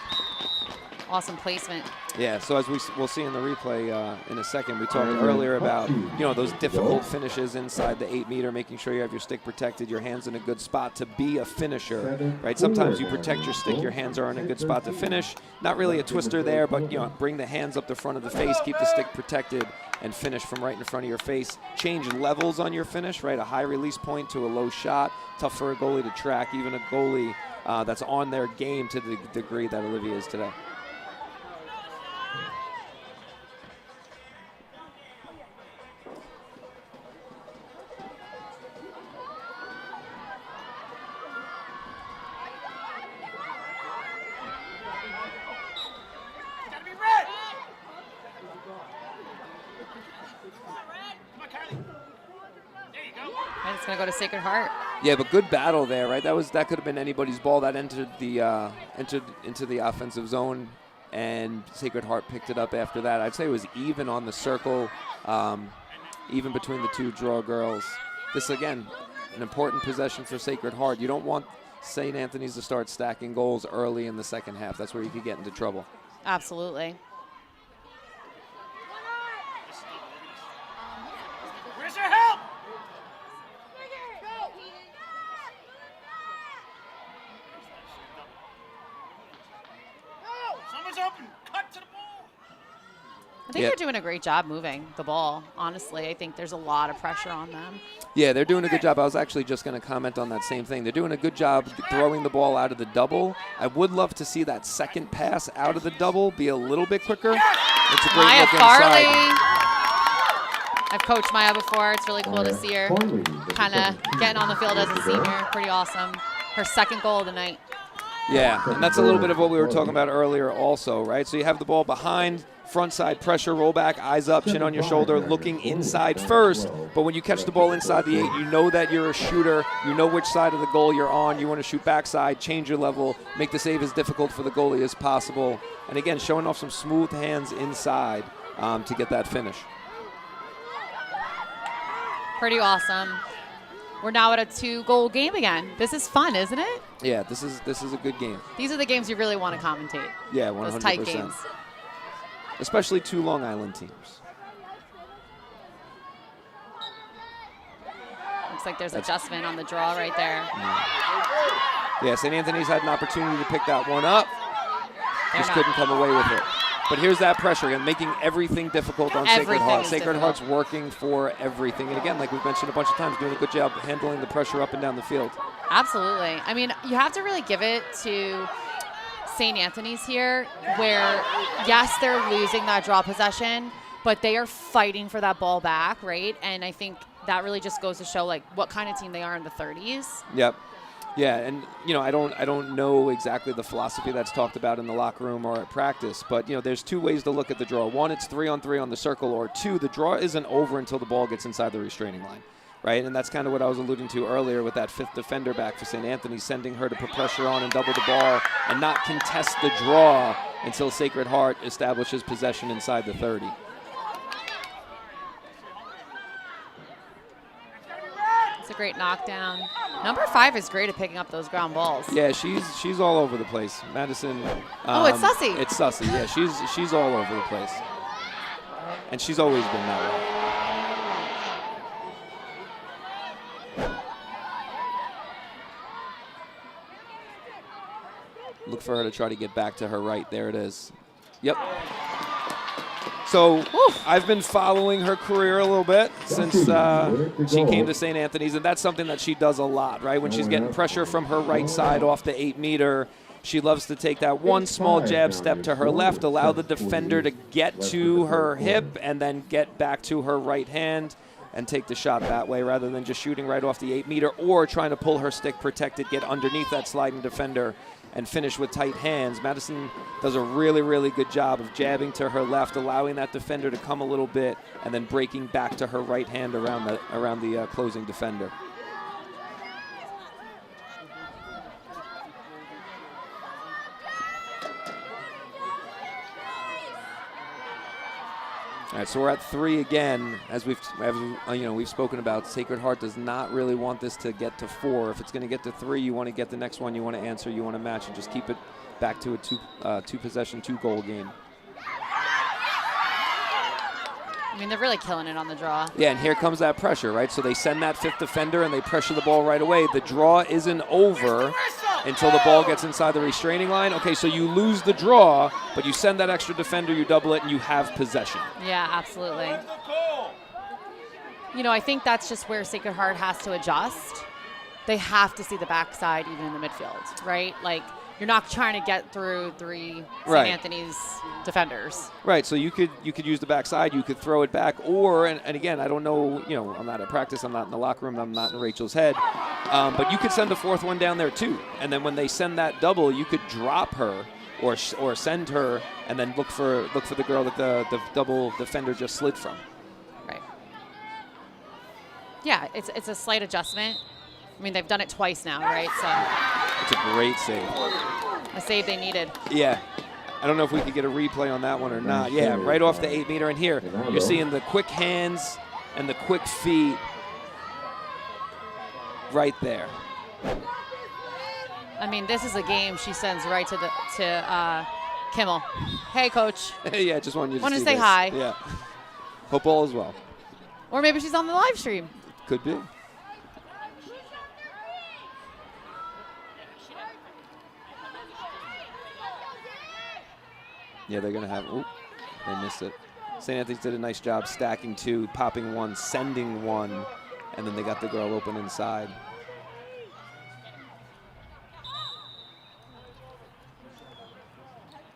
Awesome placement. Yeah, so as we'll see in the replay in a second, we talked earlier about those difficult finishes inside the 8-meter, making sure you have your stick protected, your hands in a good spot to be a finisher, right? Sometimes you protect your stick, your hands are in a good spot to finish. Not really a twister there, but bring the hands up the front of the face, keep the stick protected, and finish from right in front of your face. Change levels on your finish, right? A high release point to a low shot. Tough for a goalie to track, even a goalie that's on their game to the degree that Olivia is today. And it's going to go to Sacred Heart. Yeah, but good battle there, right? That could have been anybody's ball that entered into the offensive zone, and Sacred Heart picked it up after that. I'd say it was even on the circle, even between the 2 draw girls. This again, an important possession for Sacred Heart. You don't want St. Anthony's to start stacking goals early in the second half. That's where you could get into trouble. Absolutely. Where's your help? Someone's open. Cut to the ball. I think they're doing a great job moving the ball, honestly. I think there's a lot of pressure on them. Yeah, they're doing a good job. I was actually just going to comment on that same thing. They're doing a good job throwing the ball out of the double. I would love to see that second pass out of the double be a little bit quicker. It's a great Maya look Farley. inside. I've coached Maya before. It's really cool to see her kind of getting on the field as a senior. Pretty awesome. Her second goal of the night. Yeah, and that's a little bit of what we were talking about earlier also, right? So you have the ball behind, front side pressure, roll back, eyes up, chin on your shoulder, looking inside first. But when you catch the ball inside the 8, you know that you're a shooter. You know which side of the goal you're on. You want to shoot backside, change your level, make the save as difficult for the goalie as possible. And again, showing off some smooth hands inside to get that finish. Pretty awesome. We're now at a 2-goal game again. This is fun, isn't it? Yeah, this is a good game. These are the games you really want to commentate. Yeah, 100%. Those tight games. Especially 2 Long Island teams. Looks like there's adjustment on the draw right there. Yeah, St. Anthony's had an opportunity to pick that one up. Just couldn't come away with it. But here's that pressure again, making everything difficult on Sacred Heart. Sacred Heart's working for everything. And again, like we've mentioned a bunch of times, doing a good job handling the pressure up and down the field. Absolutely. I mean, you have to really give it to St. Anthony's here, where, yes, they're losing that draw possession, but they are fighting for that ball back, right? And I think that really just goes to show, like, what kind of team they are in the 30s. Yep. Yeah, and I don't know exactly the philosophy that's talked about in the locker room or at practice, but there's 2 ways to look at the draw. 1, it's 3-on-3 on the circle, or 2, the draw isn't over until the ball gets inside the restraining line, right? And that's kind of what I was alluding to earlier with that 5th defender back for St. Anthony, sending her to put pressure on and double the ball and not contest the draw until Sacred Heart establishes possession inside the 30. It's a great knockdown. Number 5 is great at picking up those ground balls. Yeah, she's all over the place. Madison. It's Sussy. It's Sussy. Yeah, she's all over the place, and she's always been that way. Look for her to try to get back to her right. There it is. Yep. So I've been following her career a little bit since she came to St. Anthony's, and that's something that she does a lot, right? When she's getting pressure from her right side off the 8-meter, she loves to take that one small jab step to her left, allow the defender to get to her hip, and then get back to her right hand and take the shot that way rather than just shooting right off the 8-meter or trying to pull her stick protected, get underneath that sliding defender and finish with tight hands. Madison does a really, really good job of jabbing to her left, allowing that defender to come a little bit, and then breaking back to her right hand around the closing defender. All right, so we're at 3 again. As we've spoken about, Sacred Heart does not really want this to get to 4. If it's going to get to 3, you want to get the next one, you want to answer, you want to match, and just keep it back to a 2-possession, 2-goal game. I mean, they're really killing it on the draw. Yeah, and here comes that pressure, right? So they send that 5th defender, and they pressure the ball right away. The draw isn't over until the ball gets inside the restraining line. Okay, so you lose the draw, but you send that extra defender, you double it, and you have possession. Yeah, absolutely. I think that's just where Sacred Heart has to adjust. They have to see the backside even in the midfield, right? Like, you're not trying to get through 3 St. Anthony's defenders. Right, so you could use the backside, you could throw it back, or, and again, I don't know, I'm not at practice, I'm not in the locker room, I'm not in Rachel's head, but you could send a 4th one down there too. And then when they send that double, you could drop her or send her and then look for the girl that the double defender just slid from. Right. Yeah, it's a slight adjustment. I mean, they've done it twice now, right? So it's a great save. A save they needed. Yeah. I don't know if we could get a replay on that one or not. Yeah, right off the 8-meter. And here, you're seeing the quick hands and the quick feet right there. I mean, this is a game she sends right to Kimmel. Hey, Coach. Yeah, just wanted you to say this. hi. Yeah. Hope all is well. Or maybe she's on the live stream. Could be. Yeah, they're going to have, they missed it. St. Anthony's did a nice job stacking 2, popping 1, sending 1, and then they got the girl open inside.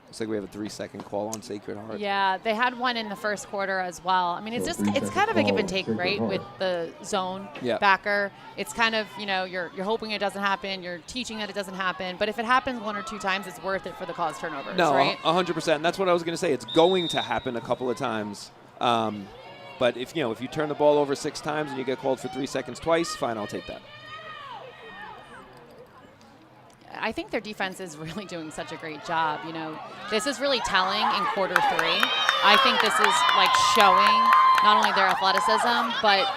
Looks like we have a 3-second call on Sacred Heart. Yeah, they had one in the first quarter as well. I mean, it's kind of a give and take, right, with the zone backer. It's kind of, you're hoping it doesn't happen. You're teaching that it doesn't happen. But if it happens 1 or 2 times, it's worth it for the cause turnovers, right? 100%. And that's what I was going to say. It's going to happen a couple of times. But if you turn the ball over 6 times and you get called for 3 seconds twice, fine, I'll take that. I think their defense is really doing such a great job. This is really telling in quarter 3. I think this is like showing not only their athleticism, but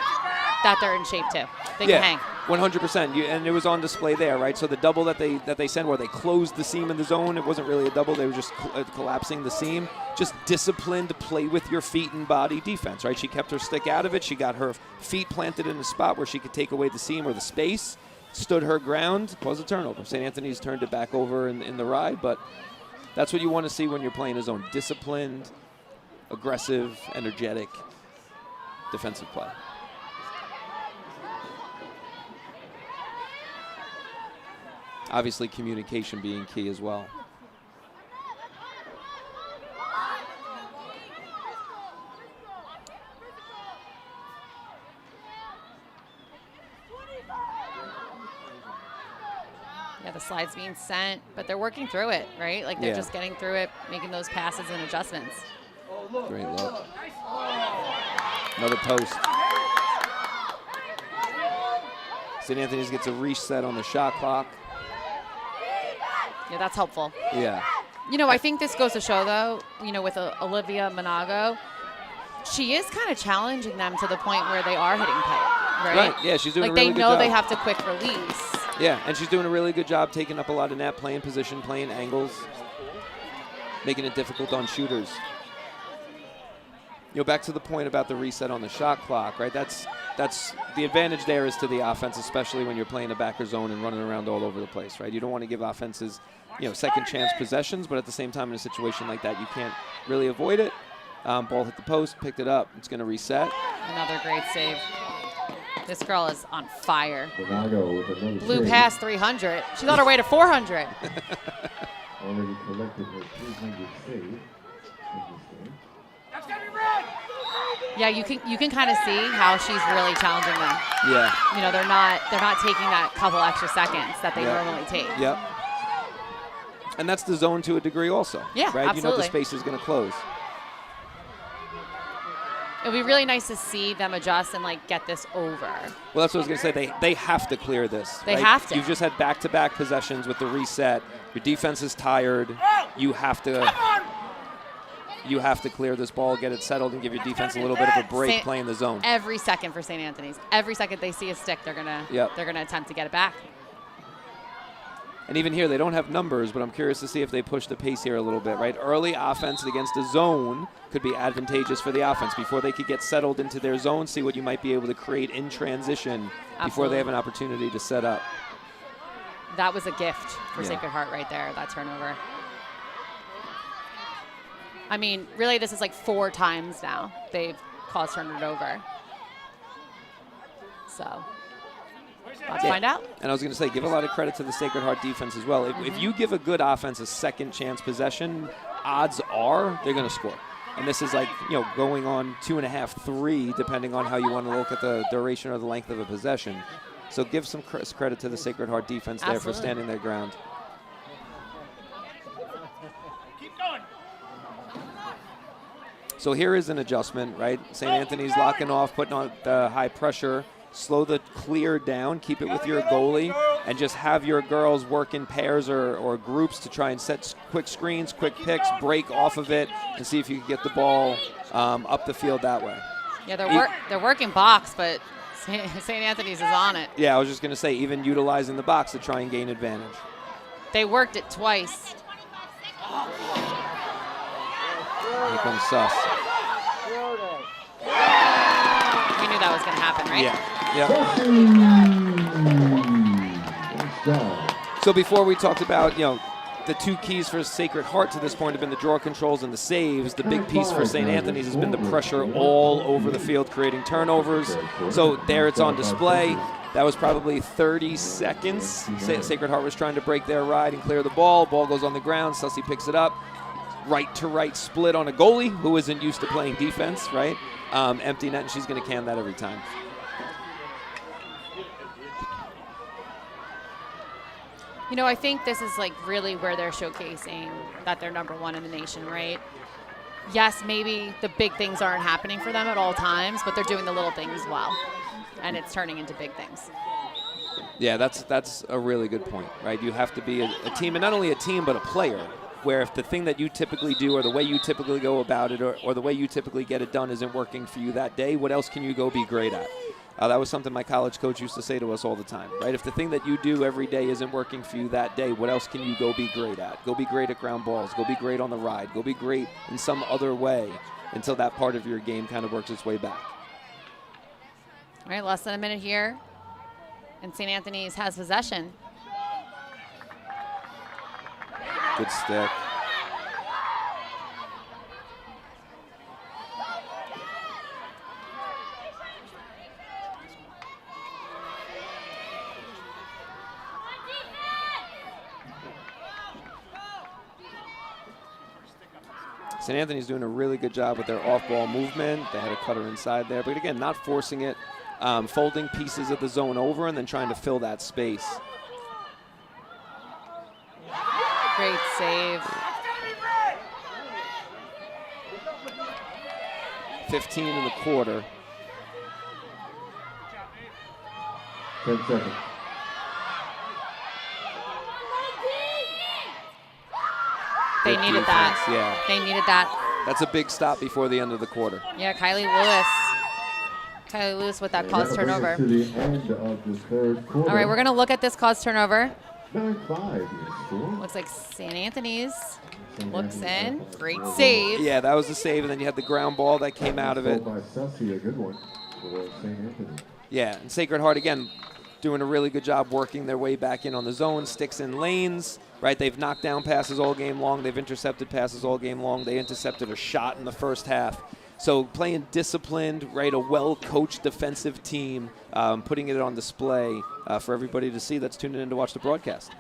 that they're in shape too. They can hang. 100%. And it was on display there, right? So the double that they sent where they closed the seam in the zone, it wasn't really a double. They were just collapsing the seam. Just disciplined, play with your feet and body defense, right? She kept her stick out of it. She got her feet planted in a spot where she could take away the seam or the space. Stood her ground, caused a turnover. St. Anthony's turned it back over in the ride, but that's what you want to see when you're playing a zone. Disciplined, aggressive, energetic, defensive play. Obviously, communication being key as well. Yeah, the slide's being sent, but they're working through it, right? Like they're just getting through it, making those passes and adjustments. Great look. Another post. St. Anthony's gets a reset on the shot clock. Yeah, that's helpful. Yeah. I think this goes to show, though, with Olivia Monago, she is kind of challenging them to the point where they are hitting pipe, right? Right, yeah, she's doing a really good job. Like, they know they have to quick release. Yeah, and she's doing a really good job taking up a lot of net, playing position, playing angles, making it difficult on shooters. Back to the point about the reset on the shot clock, right? That's the advantage there is to the offense, especially when you're playing a backer zone and running around all over the place, right? You don't want to give offenses, second chance possessions, but at the same time in a situation like that, you can't really avoid it. Ball hit the post, picked it up. It's going to reset. Another great save. This girl is on fire. Blew past 300. She got her way to 400. Already collected her 300 save. Yeah, you can kind of see how she's really challenging them. Yeah. They're not taking that couple extra seconds that they normally take. Yep. And that's the zone to a degree also. Yeah, right? absolutely. The space is going to close. It would be really nice to see them adjust and get this over. Well, that's what I was going to say. They have to clear this. They right? have to. You've just had back-to-back possessions with the reset. Your defense is tired. You have to clear this ball, get it settled, and give your defense a little bit of a break playing the zone. Every second for St. Anthony's. Every second they see a stick, they're gonna attempt to get it back. And even here, they don't have numbers, but I'm curious to see if they push the pace here a little bit, right? Early offense against a zone could be advantageous for the offense before they could get settled into their zone, see what you might be able to create in transition before they have an opportunity to set up. That was a gift for Sacred Heart right there, that turnover. I mean, really, this is 4 times now they've caused turnover. So, let's find out. And I was going to say, give a lot of credit to the Sacred Heart defense as well. If you give a good offense a second chance possession, odds are they're going to score. And this is going on 2.5, 3, depending on how you want to look at the duration or the length of a possession. So give some credit to the Sacred Heart defense there for standing their ground. So here is an adjustment, right? St. Anthony's locking off, putting on the high pressure, slow the clear down, keep it with your goalie, and just have your girls work in pairs or groups to try and set quick screens, quick picks, break off of it, and see if you can get the ball up the field that way. Yeah, they're working box, but St. Anthony's is on it. Yeah, I was just going to say, even utilizing the box to try and gain advantage. They worked it twice. Here comes Suss. We knew that was going to happen, right? Yeah. So before we talked about, the two keys for Sacred Heart to this point have been the draw controls and the saves. The big piece for St. Anthony's has been the pressure all over the field, creating turnovers. So there it's on display. That was probably 30 seconds. Sacred Heart was trying to break their ride and clear the ball. Ball goes on the ground. Sussy picks it up. Right-to-right split on a goalie who isn't used to playing defense, right? Empty net, and she's going to can that every time. You know, I think this is like really where they're showcasing that they're number one in the nation, right? Yes, maybe the big things aren't happening for them at all times, but they're doing the little things well, and it's turning into big things. Yeah, that's a really good point, right? You have to be a team, and not only a team, but a player, where if the thing that you typically do or the way you typically go about it or the way you typically get it done isn't working for you that day, what else can you go be great at? That was something my college coach used to say to us all the time, right? If the thing that you do every day isn't working for you that day, what else can you go be great at? Go be great at ground balls. Go be great on the ride. Go be great in some other way until that part of your game kind of works its way back. All right, less than a minute here, and St. Anthony's has possession. Good stick. St. Anthony's doing a really good job with their off-ball movement. They had a cutter inside there, but again, not forcing it, folding pieces of the zone over and then trying to fill that space. Great save. 15 in the quarter. 10 seconds. They Good needed defense, that. yeah. They needed that. That's a big stop before the end of the quarter. Yeah, Kylie Lewis with that caused turnover. To the end of the third quarter. All right, we're going to look at this caused turnover. 9-5 your score. Looks like St. Anthony's looks in. Great save. Yeah, that was the save, and then you had the ground ball that came out of it. By Sussy, a good one for St. Anthony. Yeah, and Sacred Heart, again, doing a really good job working their way back in on the zone, sticks in lanes, right? They've knocked down passes all game long. They've intercepted passes all game long. They intercepted a shot in the first half. So playing disciplined, right, a well-coached defensive team, putting it on display for everybody to see that's tuning in to watch the broadcast.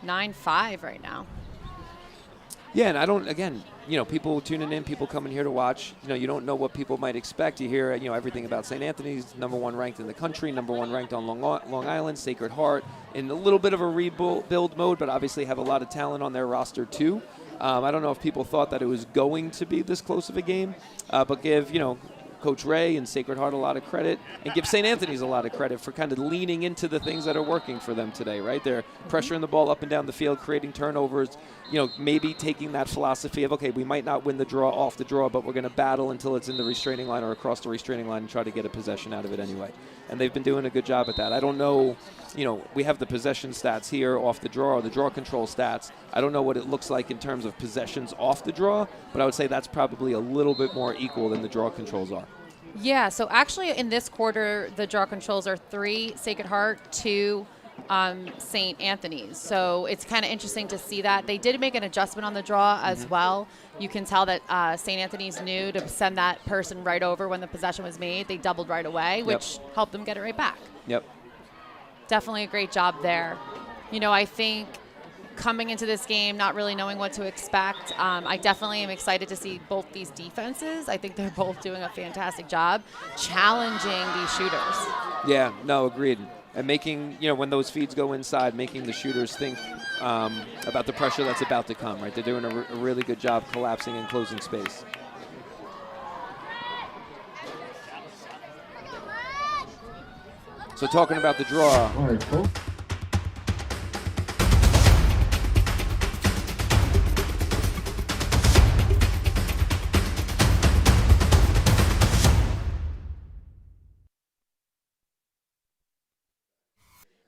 9-5 right now. Yeah, and I don't, again, people tuning in, people coming here to watch, you don't know what people might expect. You hear, everything about St. Anthony's, number one ranked in the country, number one ranked on Long Island, Sacred Heart, in a little bit of a rebuild mode, but obviously have a lot of talent on their roster too. I don't know if people thought that it was going to be this close of a game, but give, Coach Ray and Sacred Heart a lot of credit, and give St. Anthony's a lot of credit for kind of leaning into the things that are working for them today, right? They're pressuring the ball up and down the field, creating turnovers, maybe taking that philosophy of, okay, we might not win the draw off the draw, but we're going to battle until it's in the restraining line or across the restraining line and try to get a possession out of it anyway. And they've been doing a good job at that. I don't know, we have the possession stats here off the draw, or the draw control stats. I don't know what it looks like in terms of possessions off the draw, but I would say that's probably a little bit more equal than the draw controls are. Yeah, so actually in this quarter, the draw controls are 3 Sacred Heart, 2 St. Anthony's. So it's kind of interesting to see that. They did make an adjustment on the draw as well. You can tell that St. Anthony's knew to send that person right over when the possession was made. They doubled right away, which helped them get it right back. Yep. Definitely a great job there. I think coming into this game, not really knowing what to expect, I definitely am excited to see both these defenses. I think they're both doing a fantastic job challenging these shooters. Yeah, no, agreed. And making, when those feeds go inside, making the shooters think about the pressure that's about to come, right? They're doing a really good job collapsing and closing space. So talking about the draw. All right, folks.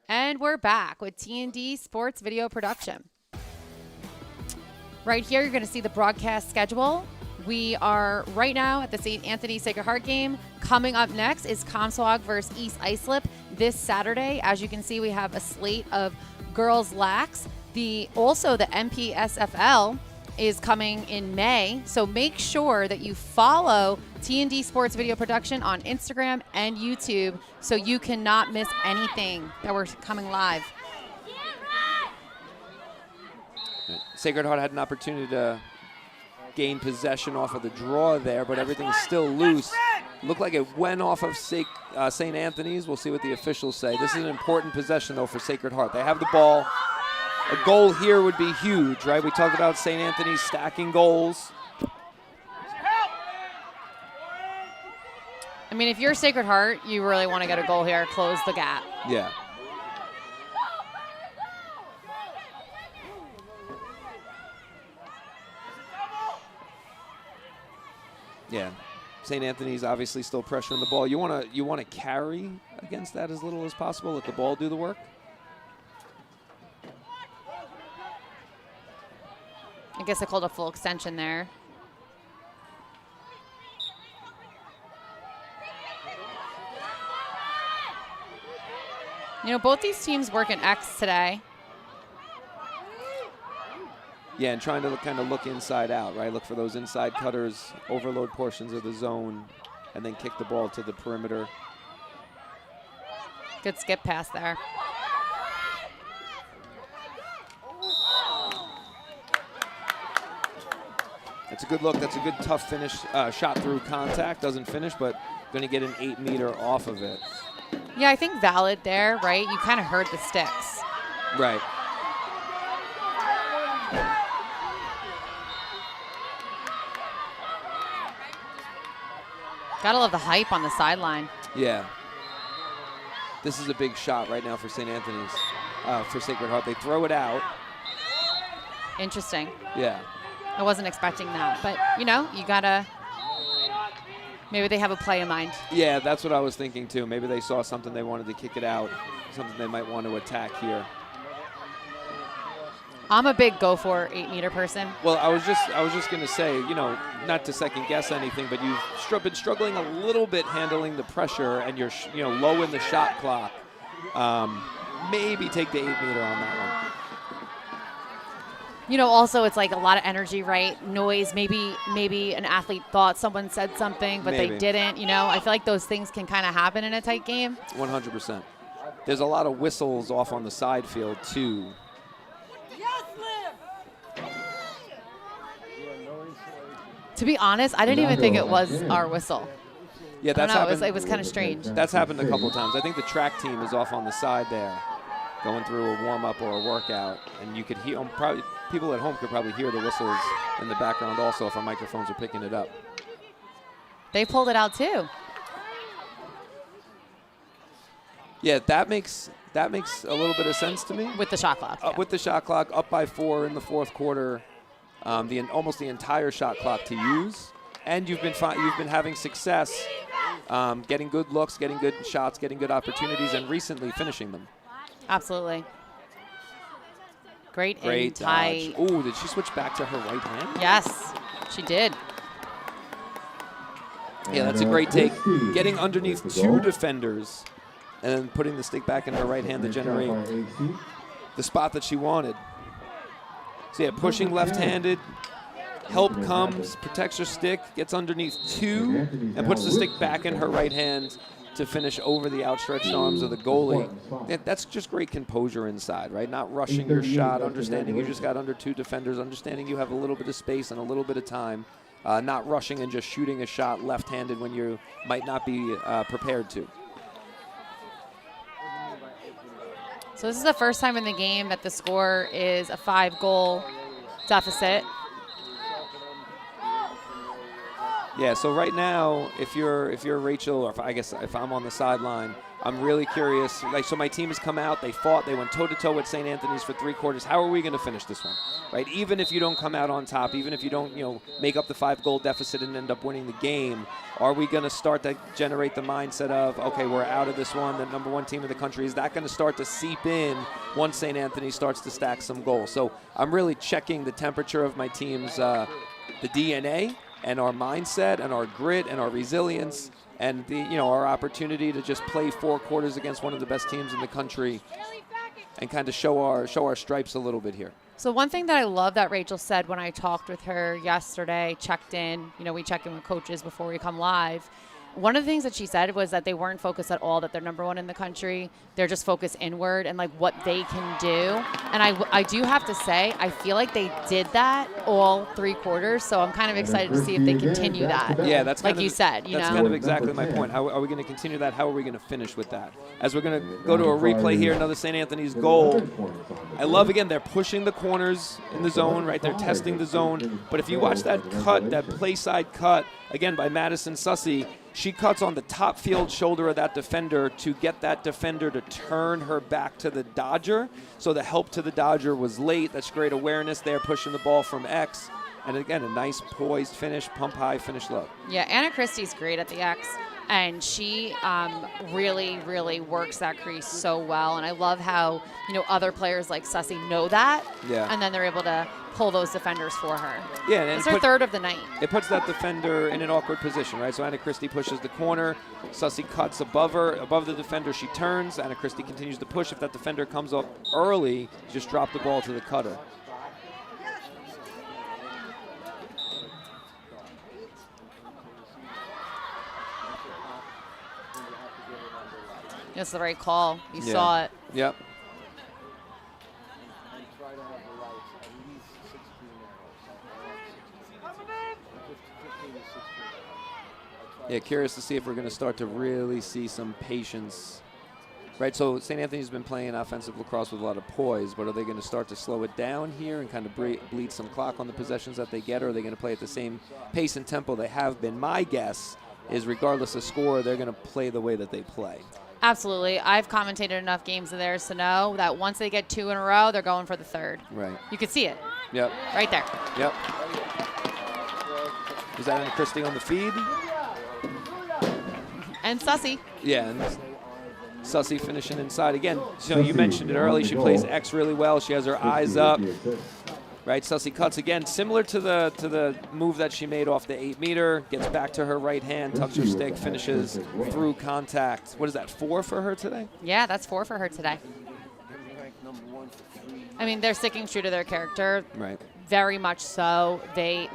And we're back with T&D Sports Video Production. Right here, you're going to see the broadcast schedule. We are right now at the St. Anthony Sacred Heart game. Coming up next is Comstock versus East Islip. this Saturday. As you can see, we have a slate of girls lacs. Also the MPSFL is coming in May. So make sure that you follow T&D Sports Video Production on Instagram and YouTube so you cannot miss anything that we're coming live. Sacred Heart had an opportunity to gain possession off of the draw there, but everything's still loose. Looked like it went off of St. Anthony's. We'll see what the officials say. This is an important possession, though, for Sacred Heart. They have the ball. A goal here would be huge, right? We talked about St. Anthony's stacking goals. I mean, if you're Sacred Heart, you really want to get a goal here, close the gap. Yeah. Yeah. St. Anthony's obviously still pressuring the ball. You want to carry against that as little as possible, let the ball do the work. I guess I called a full extension there. You know, both these teams work in X today. Yeah, and trying to kind of look inside out, right? Look for those inside cutters, overload portions of the zone, and then kick the ball to the perimeter. Good skip pass there. That's a good look. That's a good tough finish. Shot through contact. Doesn't finish, but going to get an 8-meter off of it. Yeah, I think valid there, right? You kind of heard the sticks. Right. Gotta love the hype on the sideline. Yeah. This is a big shot right now for St. Anthony's, for Sacred Heart. They throw it out. Interesting. Yeah. I wasn't expecting that, but you know, you gotta, maybe they have a play in mind. Yeah, that's what I was thinking too. Maybe they saw something they wanted to kick it out, something they might want to attack here. I'm a big go for 8-meter person. Well, I was just going to say, you know, not to second guess anything, but you've been struggling a little bit handling the pressure, and you're low in the shot clock. Maybe take the 8-meter on that one. You know, also it's like a lot of energy, right? Noise. Maybe an athlete thought someone said something, but they didn't. You know, I feel like those things can kind of happen in a tight game. 100%. There's a lot of whistles off on the side field too. To be honest, I didn't even think it was our whistle. Yeah, that's happened. It was kind of strange. That's happened a couple of times. I think the track team is off on the side there, going through a warm-up or a workout, and you could hear. Probably people at home could probably hear the whistles in the background also if our microphones are picking it up. They pulled it out too. Yeah, that makes a little bit of sense to me. With the shot clock. Yeah. With the shot clock, up by 4 in the fourth quarter. Almost the entire shot clock to use, and you've been having success getting good looks, getting good shots, getting good opportunities, and recently finishing them. Absolutely. Great dodge. Oh, did she switch back to her right hand? Yes, she did. Yeah, that's a great take. Getting underneath 2 defenders and then putting the stick back in her right hand to generate the spot that she wanted. So yeah, pushing left-handed, help comes, protects her stick, gets underneath 2, and puts the stick back in her right hand to finish over the outstretched arms of the goalie. Yeah, that's just great composure inside, right? Not rushing your shot, understanding you just got under 2 defenders, understanding you have a little bit of space and a little bit of time, not rushing and just shooting a shot left-handed when you might not be prepared to. So this is the first time in the game that the score is a 5-goal deficit. Yeah, so right now, if you're Rachel, or if I'm on the sideline, I'm really curious. Like, so my team has come out, they fought, they went toe-to-toe with St. Anthony's for 3 quarters. How are we going to finish this one, right? Even if you don't come out on top, even if you don't, make up the 5-goal deficit and end up winning the game, are we going to start to generate the mindset of, okay, we're out of this one, the number 1 team in the country? Is that going to start to seep in once St. Anthony starts to stack some goals? So I'm really checking the temperature of my team's the DNA and our mindset and our grit and our resilience and our opportunity to just play 4 quarters against one of the best teams in the country and kind of show our stripes a little bit here. So one thing that I love that Rachel said when I talked with her yesterday, checked in, we check in with coaches before we come live. One of the things that she said was that they weren't focused at all that they're number 1 in the country. They're just focused inward and like what they can do. And I do have to say, I feel like they did that all 3 quarters. So I'm kind of excited to see if they continue that. Yeah, that's like you said. That's kind of exactly my point. How are we going to continue that? How are we going to finish with that? As we're going to go to a replay here, another St. Anthony's goal. I love, again, they're pushing the corners in the zone, right? They're testing the zone. But if you watch that cut, that play side cut, again, by Madison Sussy, she cuts on the top field shoulder of that defender to get that defender to turn her back to the Dodger. So the help to the Dodger was late. That's great awareness there, pushing the ball from X. And again, a nice poised finish, pump high, finish low. Yeah, Anna Christie's great at the X. And she really, really works that crease so well. And I love how, other players like Sussy know that. Yeah. And then they're able to pull those defenders for her. Yeah, and it's her 3rd of the night. It puts that defender in an awkward position, right? So Anna Christie pushes the corner. Sussy cuts above her, above the defender. She turns. Anna Christie continues to push. If that defender comes up early, just drop the ball to the cutter. That's the right call. You saw it. Yep. Yeah, curious to see if we're going to start to really see some patience. Right, so St. Anthony's been playing offensive lacrosse with a lot of poise, but are they going to start to slow it down here and kind of bleed some clock on the possessions that they get, or are they going to play at the same pace and tempo they have been? My guess is regardless of score, they're going to play the way that they play. Absolutely. I've commentated enough games of theirs to know that once they get 2 in a row, they're going for the 3rd. Right. You could see it. Yep. Right there. Yep. Is that Anna Christie on the feed? And Sussy. Yeah, and Sussy finishing inside. Again, you mentioned it early. She plays X really well. She has her eyes up. Right, Sussy cuts again, similar to the move that she made off the 8-meter. Gets back to her right hand, tucks her stick, finishes through contact. What is that, 4 for her today? Yeah, that's 4 for her today. I mean, they're sticking true to their character. Right. Very much so.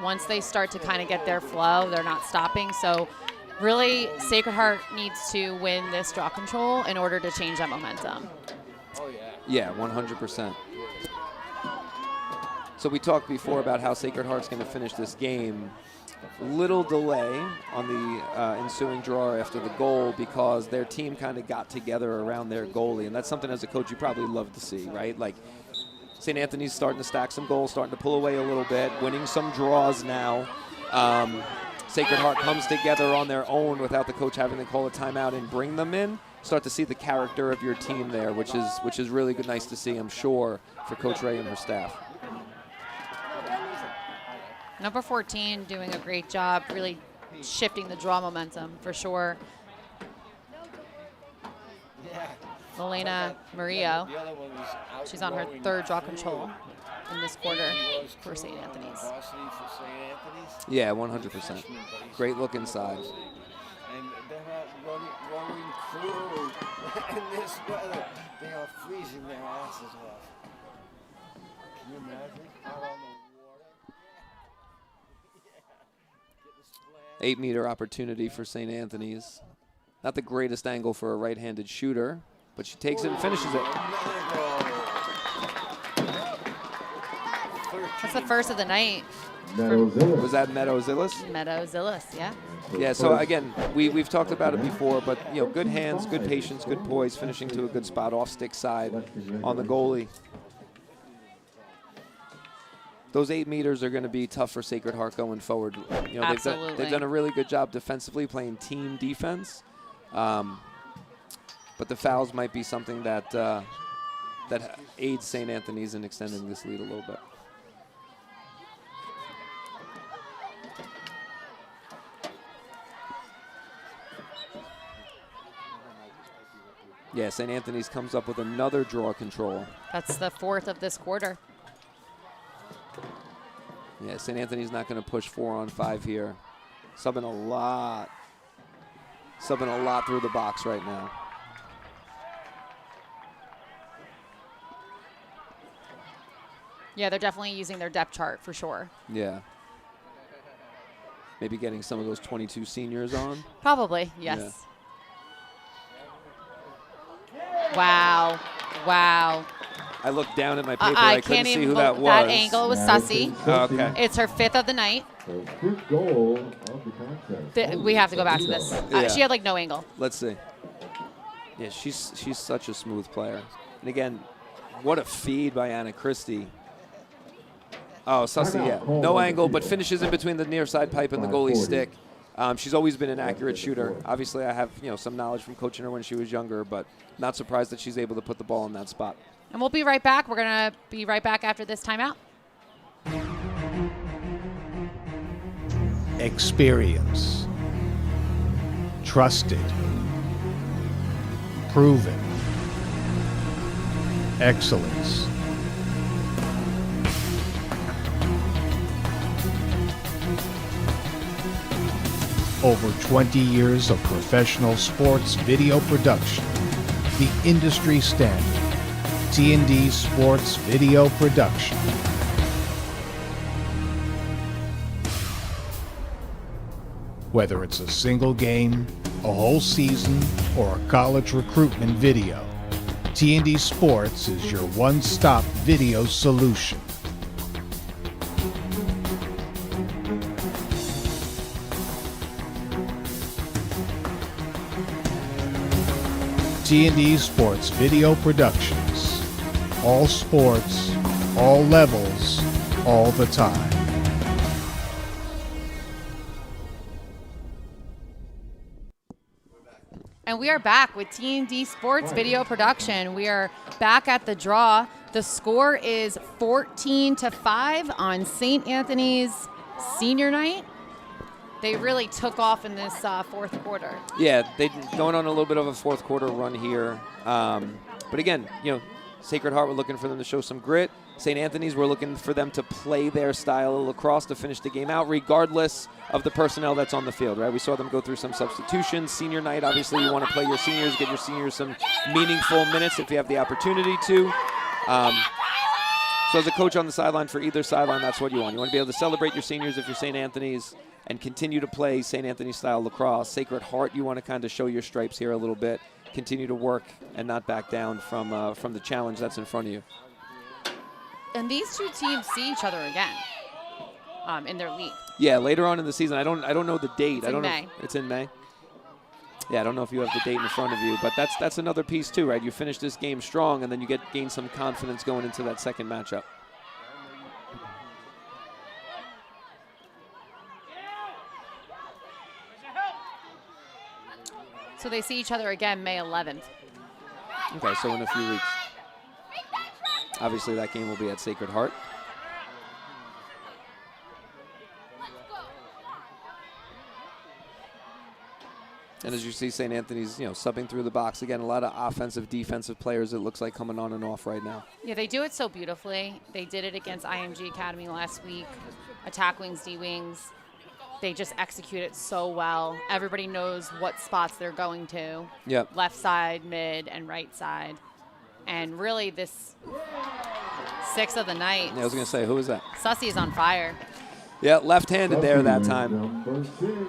Once they start to kind of get their flow, they're not stopping. So really, Sacred Heart needs to win this draw control in order to change that momentum. Oh, yeah. Yeah, 100%. So we talked before about how Sacred Heart's going to finish this game. Little delay on the ensuing draw after the goal because their team kind of got together around their goalie, and that's something as a coach you probably love to see, right? Like St. Anthony's starting to stack some goals, starting to pull away a little bit, winning some draws now. Sacred Heart comes together on their own without the coach having to call a timeout and bring them in. Start to see the character of your team there, which is really good, nice to see, I'm sure, for Coach Ray and her staff. Number 14 doing a great job, really shifting the draw momentum for sure. Elena Murillo, she's on her 3rd draw control in this quarter for St. Anthony's. Yeah, 100%. Great look inside. And they're not running through in this weather. They are freezing their asses off. Can you imagine? Out on the water. 8-meter opportunity for St. Anthony's. Not the greatest angle for a right-handed shooter, but she takes it and finishes it. That's the first of the night. Was that Meadows Illis? Meadows Illis, yeah. Yeah, so again, we've talked about it before, but good hands, good patience, good poise, finishing to a good spot off stick side on the goalie. Those 8 meters are going to be tough for Sacred Heart going forward. They've done a really good job defensively, playing team defense. But the fouls might be something that aids St. Anthony's in extending this lead a little bit. Yeah, St. Anthony's comes up with another draw control. That's the 4th of this quarter. Yeah, St. Anthony's not going to push 4-on-5 here. Subbing a lot. Subbing a lot through the box right now. Yeah, they're definitely using their depth chart for sure. Yeah. Maybe getting some of those 22 seniors on. Probably, yes. Yeah. Wow. Wow. I looked down at my paper. I couldn't see who that was. That angle was Sussy. Oh, okay. It's her 5th of the night. Fifth goal of the contest. We have to go back to this. Yeah. She had like no angle. Let's see. Yeah, she's such a smooth player. And again, what a feed by Anna Christie. Oh, Sussy, yeah. No angle, but finishes in between the near side pipe and the goalie stick. She's always been an accurate shooter. Obviously, I have some knowledge from coaching her when she was younger, but not surprised that she's able to put the ball in that spot. And we'll be right back. We're going to be right back after this timeout. Experience. Trusted. Proven. Excellence. Over 20 years of professional sports video production. The industry standard. T&D Sports Video Production. Whether it's a single game, a whole season, or a college recruitment video, T&D Sports is your one-stop video solution. T&D Sports Video Productions. All sports, all levels, all the time. And we are back with T&D Sports Video Production. We are back at the draw. The score is 14-5 on St. Anthony's senior night. They really took off in this fourth quarter. Yeah, they going on a little bit of a fourth quarter run here. But again, Sacred Heart, we're looking for them to show some grit. St. Anthony's, we're looking for them to play their style of lacrosse to finish the game out, regardless of the personnel that's on the field, right? We saw them go through some substitutions. Senior night, obviously, you want to play your seniors, get your seniors some meaningful minutes if you have the opportunity to. So as a coach on the sideline for either sideline, that's what you want. You want to be able to celebrate your seniors if you're St. Anthony's and continue to play St. Anthony-style lacrosse. Sacred Heart, you want to kind of show your stripes here a little bit, continue to work and not back down from the challenge that's in front of you. And these two teams see each other again in their league. Yeah, later on in the season. I don't know the date. It's in May. It's in May. Yeah, I don't know if you have the date in front of you, but that's another piece too, right? You finish this game strong, and then you gain some confidence going into that second matchup. So they see each other again May 11th. Okay, so in a few weeks. Obviously, that game will be at Sacred Heart. And as you see, St. Anthony's, subbing through the box. Again, a lot of offensive, defensive players, it looks like, coming on and off right now. Yeah, they do it so beautifully. They did it against IMG Academy last week. Attack wings, D-wings. They just execute it so well. Everybody knows what spots they're going to. Yep. Left side, mid, and right side. And really, this 6th of the night. Yeah, I was going to say, who is that? Sussy is on fire. Yeah, left-handed there that time.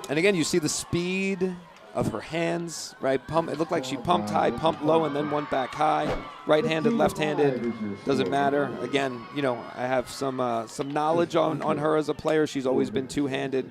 And again, you see the speed of her hands, right? It looked like she pumped high, pumped low, and then went back high. Right-handed, left-handed, doesn't matter. Again, I have some knowledge on her as a player. She's always been two-handed.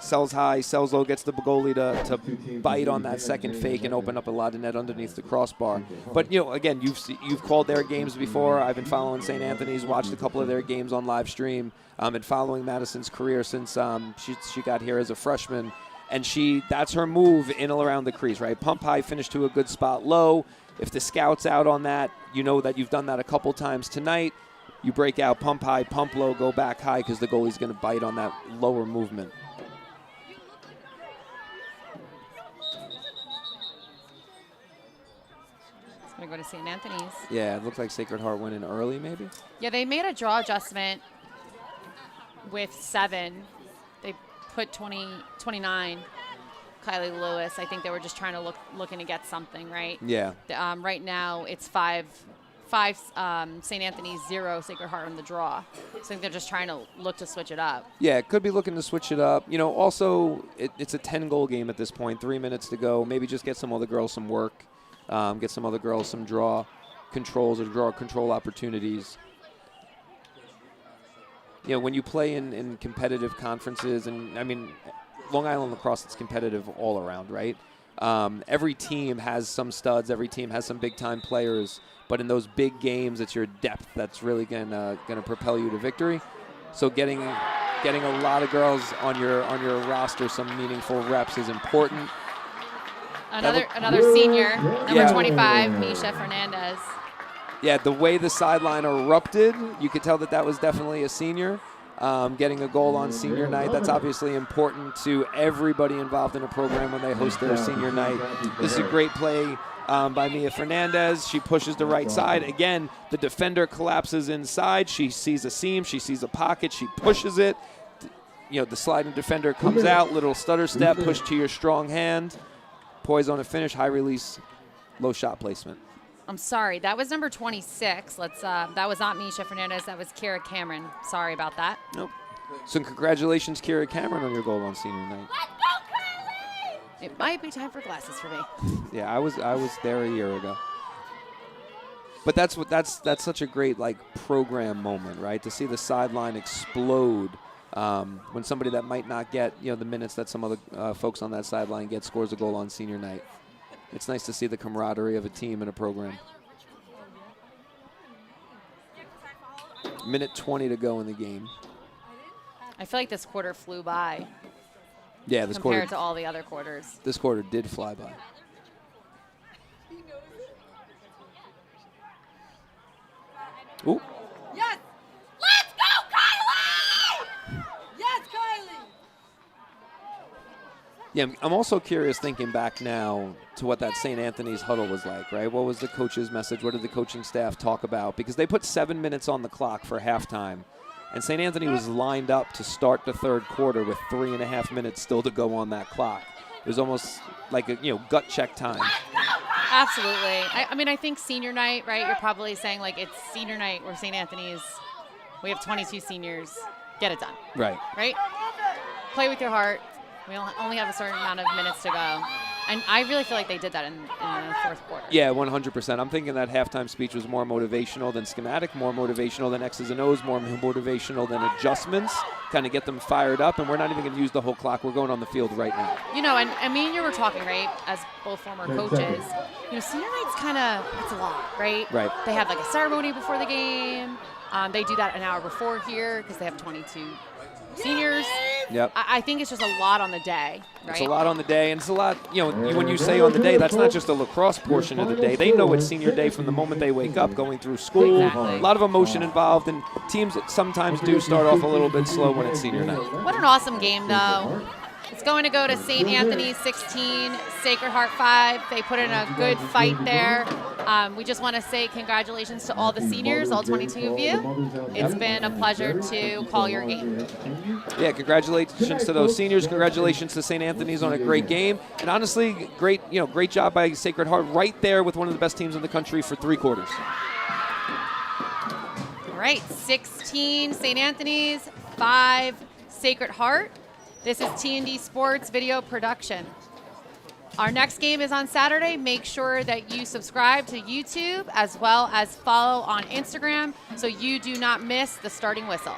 Sells high, sells low, gets the goalie to bite on that second fake and open up a lot of net underneath the crossbar. But, again, you've called their games before. I've been following St. Anthony's, watched a couple of their games on live stream, and following Madison's career since she got here as a freshman. And that's her move in and around the crease, right? Pump high, finish to a good spot low. If the scout's out on that, you know that you've done that a couple times tonight. You break out, pump high, pump low, go back high because the goalie's going to bite on that lower movement. It's going to go to St. Anthony's. Yeah, it looked like Sacred Heart went in early maybe. Yeah, they made a draw adjustment with 7. They put 29. Kylie Lewis. I think they were just trying to looking to get something, right? Yeah. Right now it's 5 St. Anthony's, 0 Sacred Heart on the draw. So I think they're just trying to look to switch it up. Yeah, could be looking to switch it up. Also, it's a 10-goal game at this point, 3 minutes to go. Maybe just get some other girls some work, get some other girls some draw controls or draw control opportunities. When you play in competitive conferences, and I mean, Long Island Lacrosse, it's competitive all around, right? Every team has some studs. Every team has some big-time players. But in those big games, it's your depth that's really gonna propel you to victory. So getting a lot of girls on your roster, some meaningful reps is important. Another senior, number 25, Misha Fernandez. Yeah, the way the sideline erupted, you could tell that was definitely a senior. Getting a goal on senior night, that's obviously important to everybody involved in a program when they host their senior night. This is a great play by Mia Fernandez. She pushes the right side. Again, the defender collapses inside. She sees a seam. She sees a pocket. She pushes it. The sliding defender comes out. Little stutter step, push to your strong hand. Poise on a finish, high release, low shot placement. I'm sorry, that was number 26. That was not Misha Fernandez. That was Kira Cameron. Sorry about that. Nope. So congratulations, Kira Cameron, on your goal on senior night. It might be time for glasses for me. Yeah, I was there a year ago. But that's such a great program moment, right? To see the sideline explode when somebody that might not get the minutes that some other folks on that sideline get scores a goal on senior night. It's nice to see the camaraderie of a team and a program. Minute 20 to go in the game. I feel like this quarter flew by. Yeah, this quarter. Compared to all the other quarters. This quarter did fly by. Ooh. Yes! Let's go, Kylie! Yes, Kylie! Yeah, I'm also curious thinking back now to what that St. Anthony's huddle was like, right? What was the coach's message? What did the coaching staff talk about? Because they put 7 minutes on the clock for halftime, and St. Anthony was lined up to start the third quarter with 3.5 minutes still to go on that clock. It was almost like a gut check time. Absolutely. I think senior night, right? You're probably saying it's senior night. We're St. Anthony's. We have 22 seniors. Get it done. Right. Right? Play with your heart. We only have a certain amount of minutes to go. And I really feel like they did that in the fourth quarter. Yeah, 100%. I'm thinking that halftime speech was more motivational than schematic, more motivational than X's and O's, more motivational than adjustments, kind of get them fired up. And we're not even going to use the whole clock. We're going on the field right now. And me and you were talking, right, as both former coaches. Senior night's it's a lot, right? Right. They have a ceremony before the game. They do that an hour before here because they have 22 seniors. Yep. I think it's just a lot on the day, right? It's a lot on the day, and it's a lot, when you say on the day, that's not just the lacrosse portion of the day. They know it's senior day from the moment they wake up, going through school. Exactly. A lot of emotion involved, and teams sometimes do start off a little bit slow when it's senior night. What an awesome game, though. It's going to go to St. Anthony's 16, Sacred Heart 5. They put in a good fight there. We just want to say congratulations to all the seniors, all 22 of you. It's been a pleasure to call your game. Yeah, congratulations to those seniors. Congratulations to St. Anthony's on a great game. And honestly, great job by Sacred Heart right there with one of the best teams in the country for 3 quarters. All right, 16 St. Anthony's, 5 Sacred Heart. This is T&D Sports Video Production. Our next game is on Saturday. Make sure that you subscribe to YouTube as well as follow on Instagram so you do not miss the starting whistle.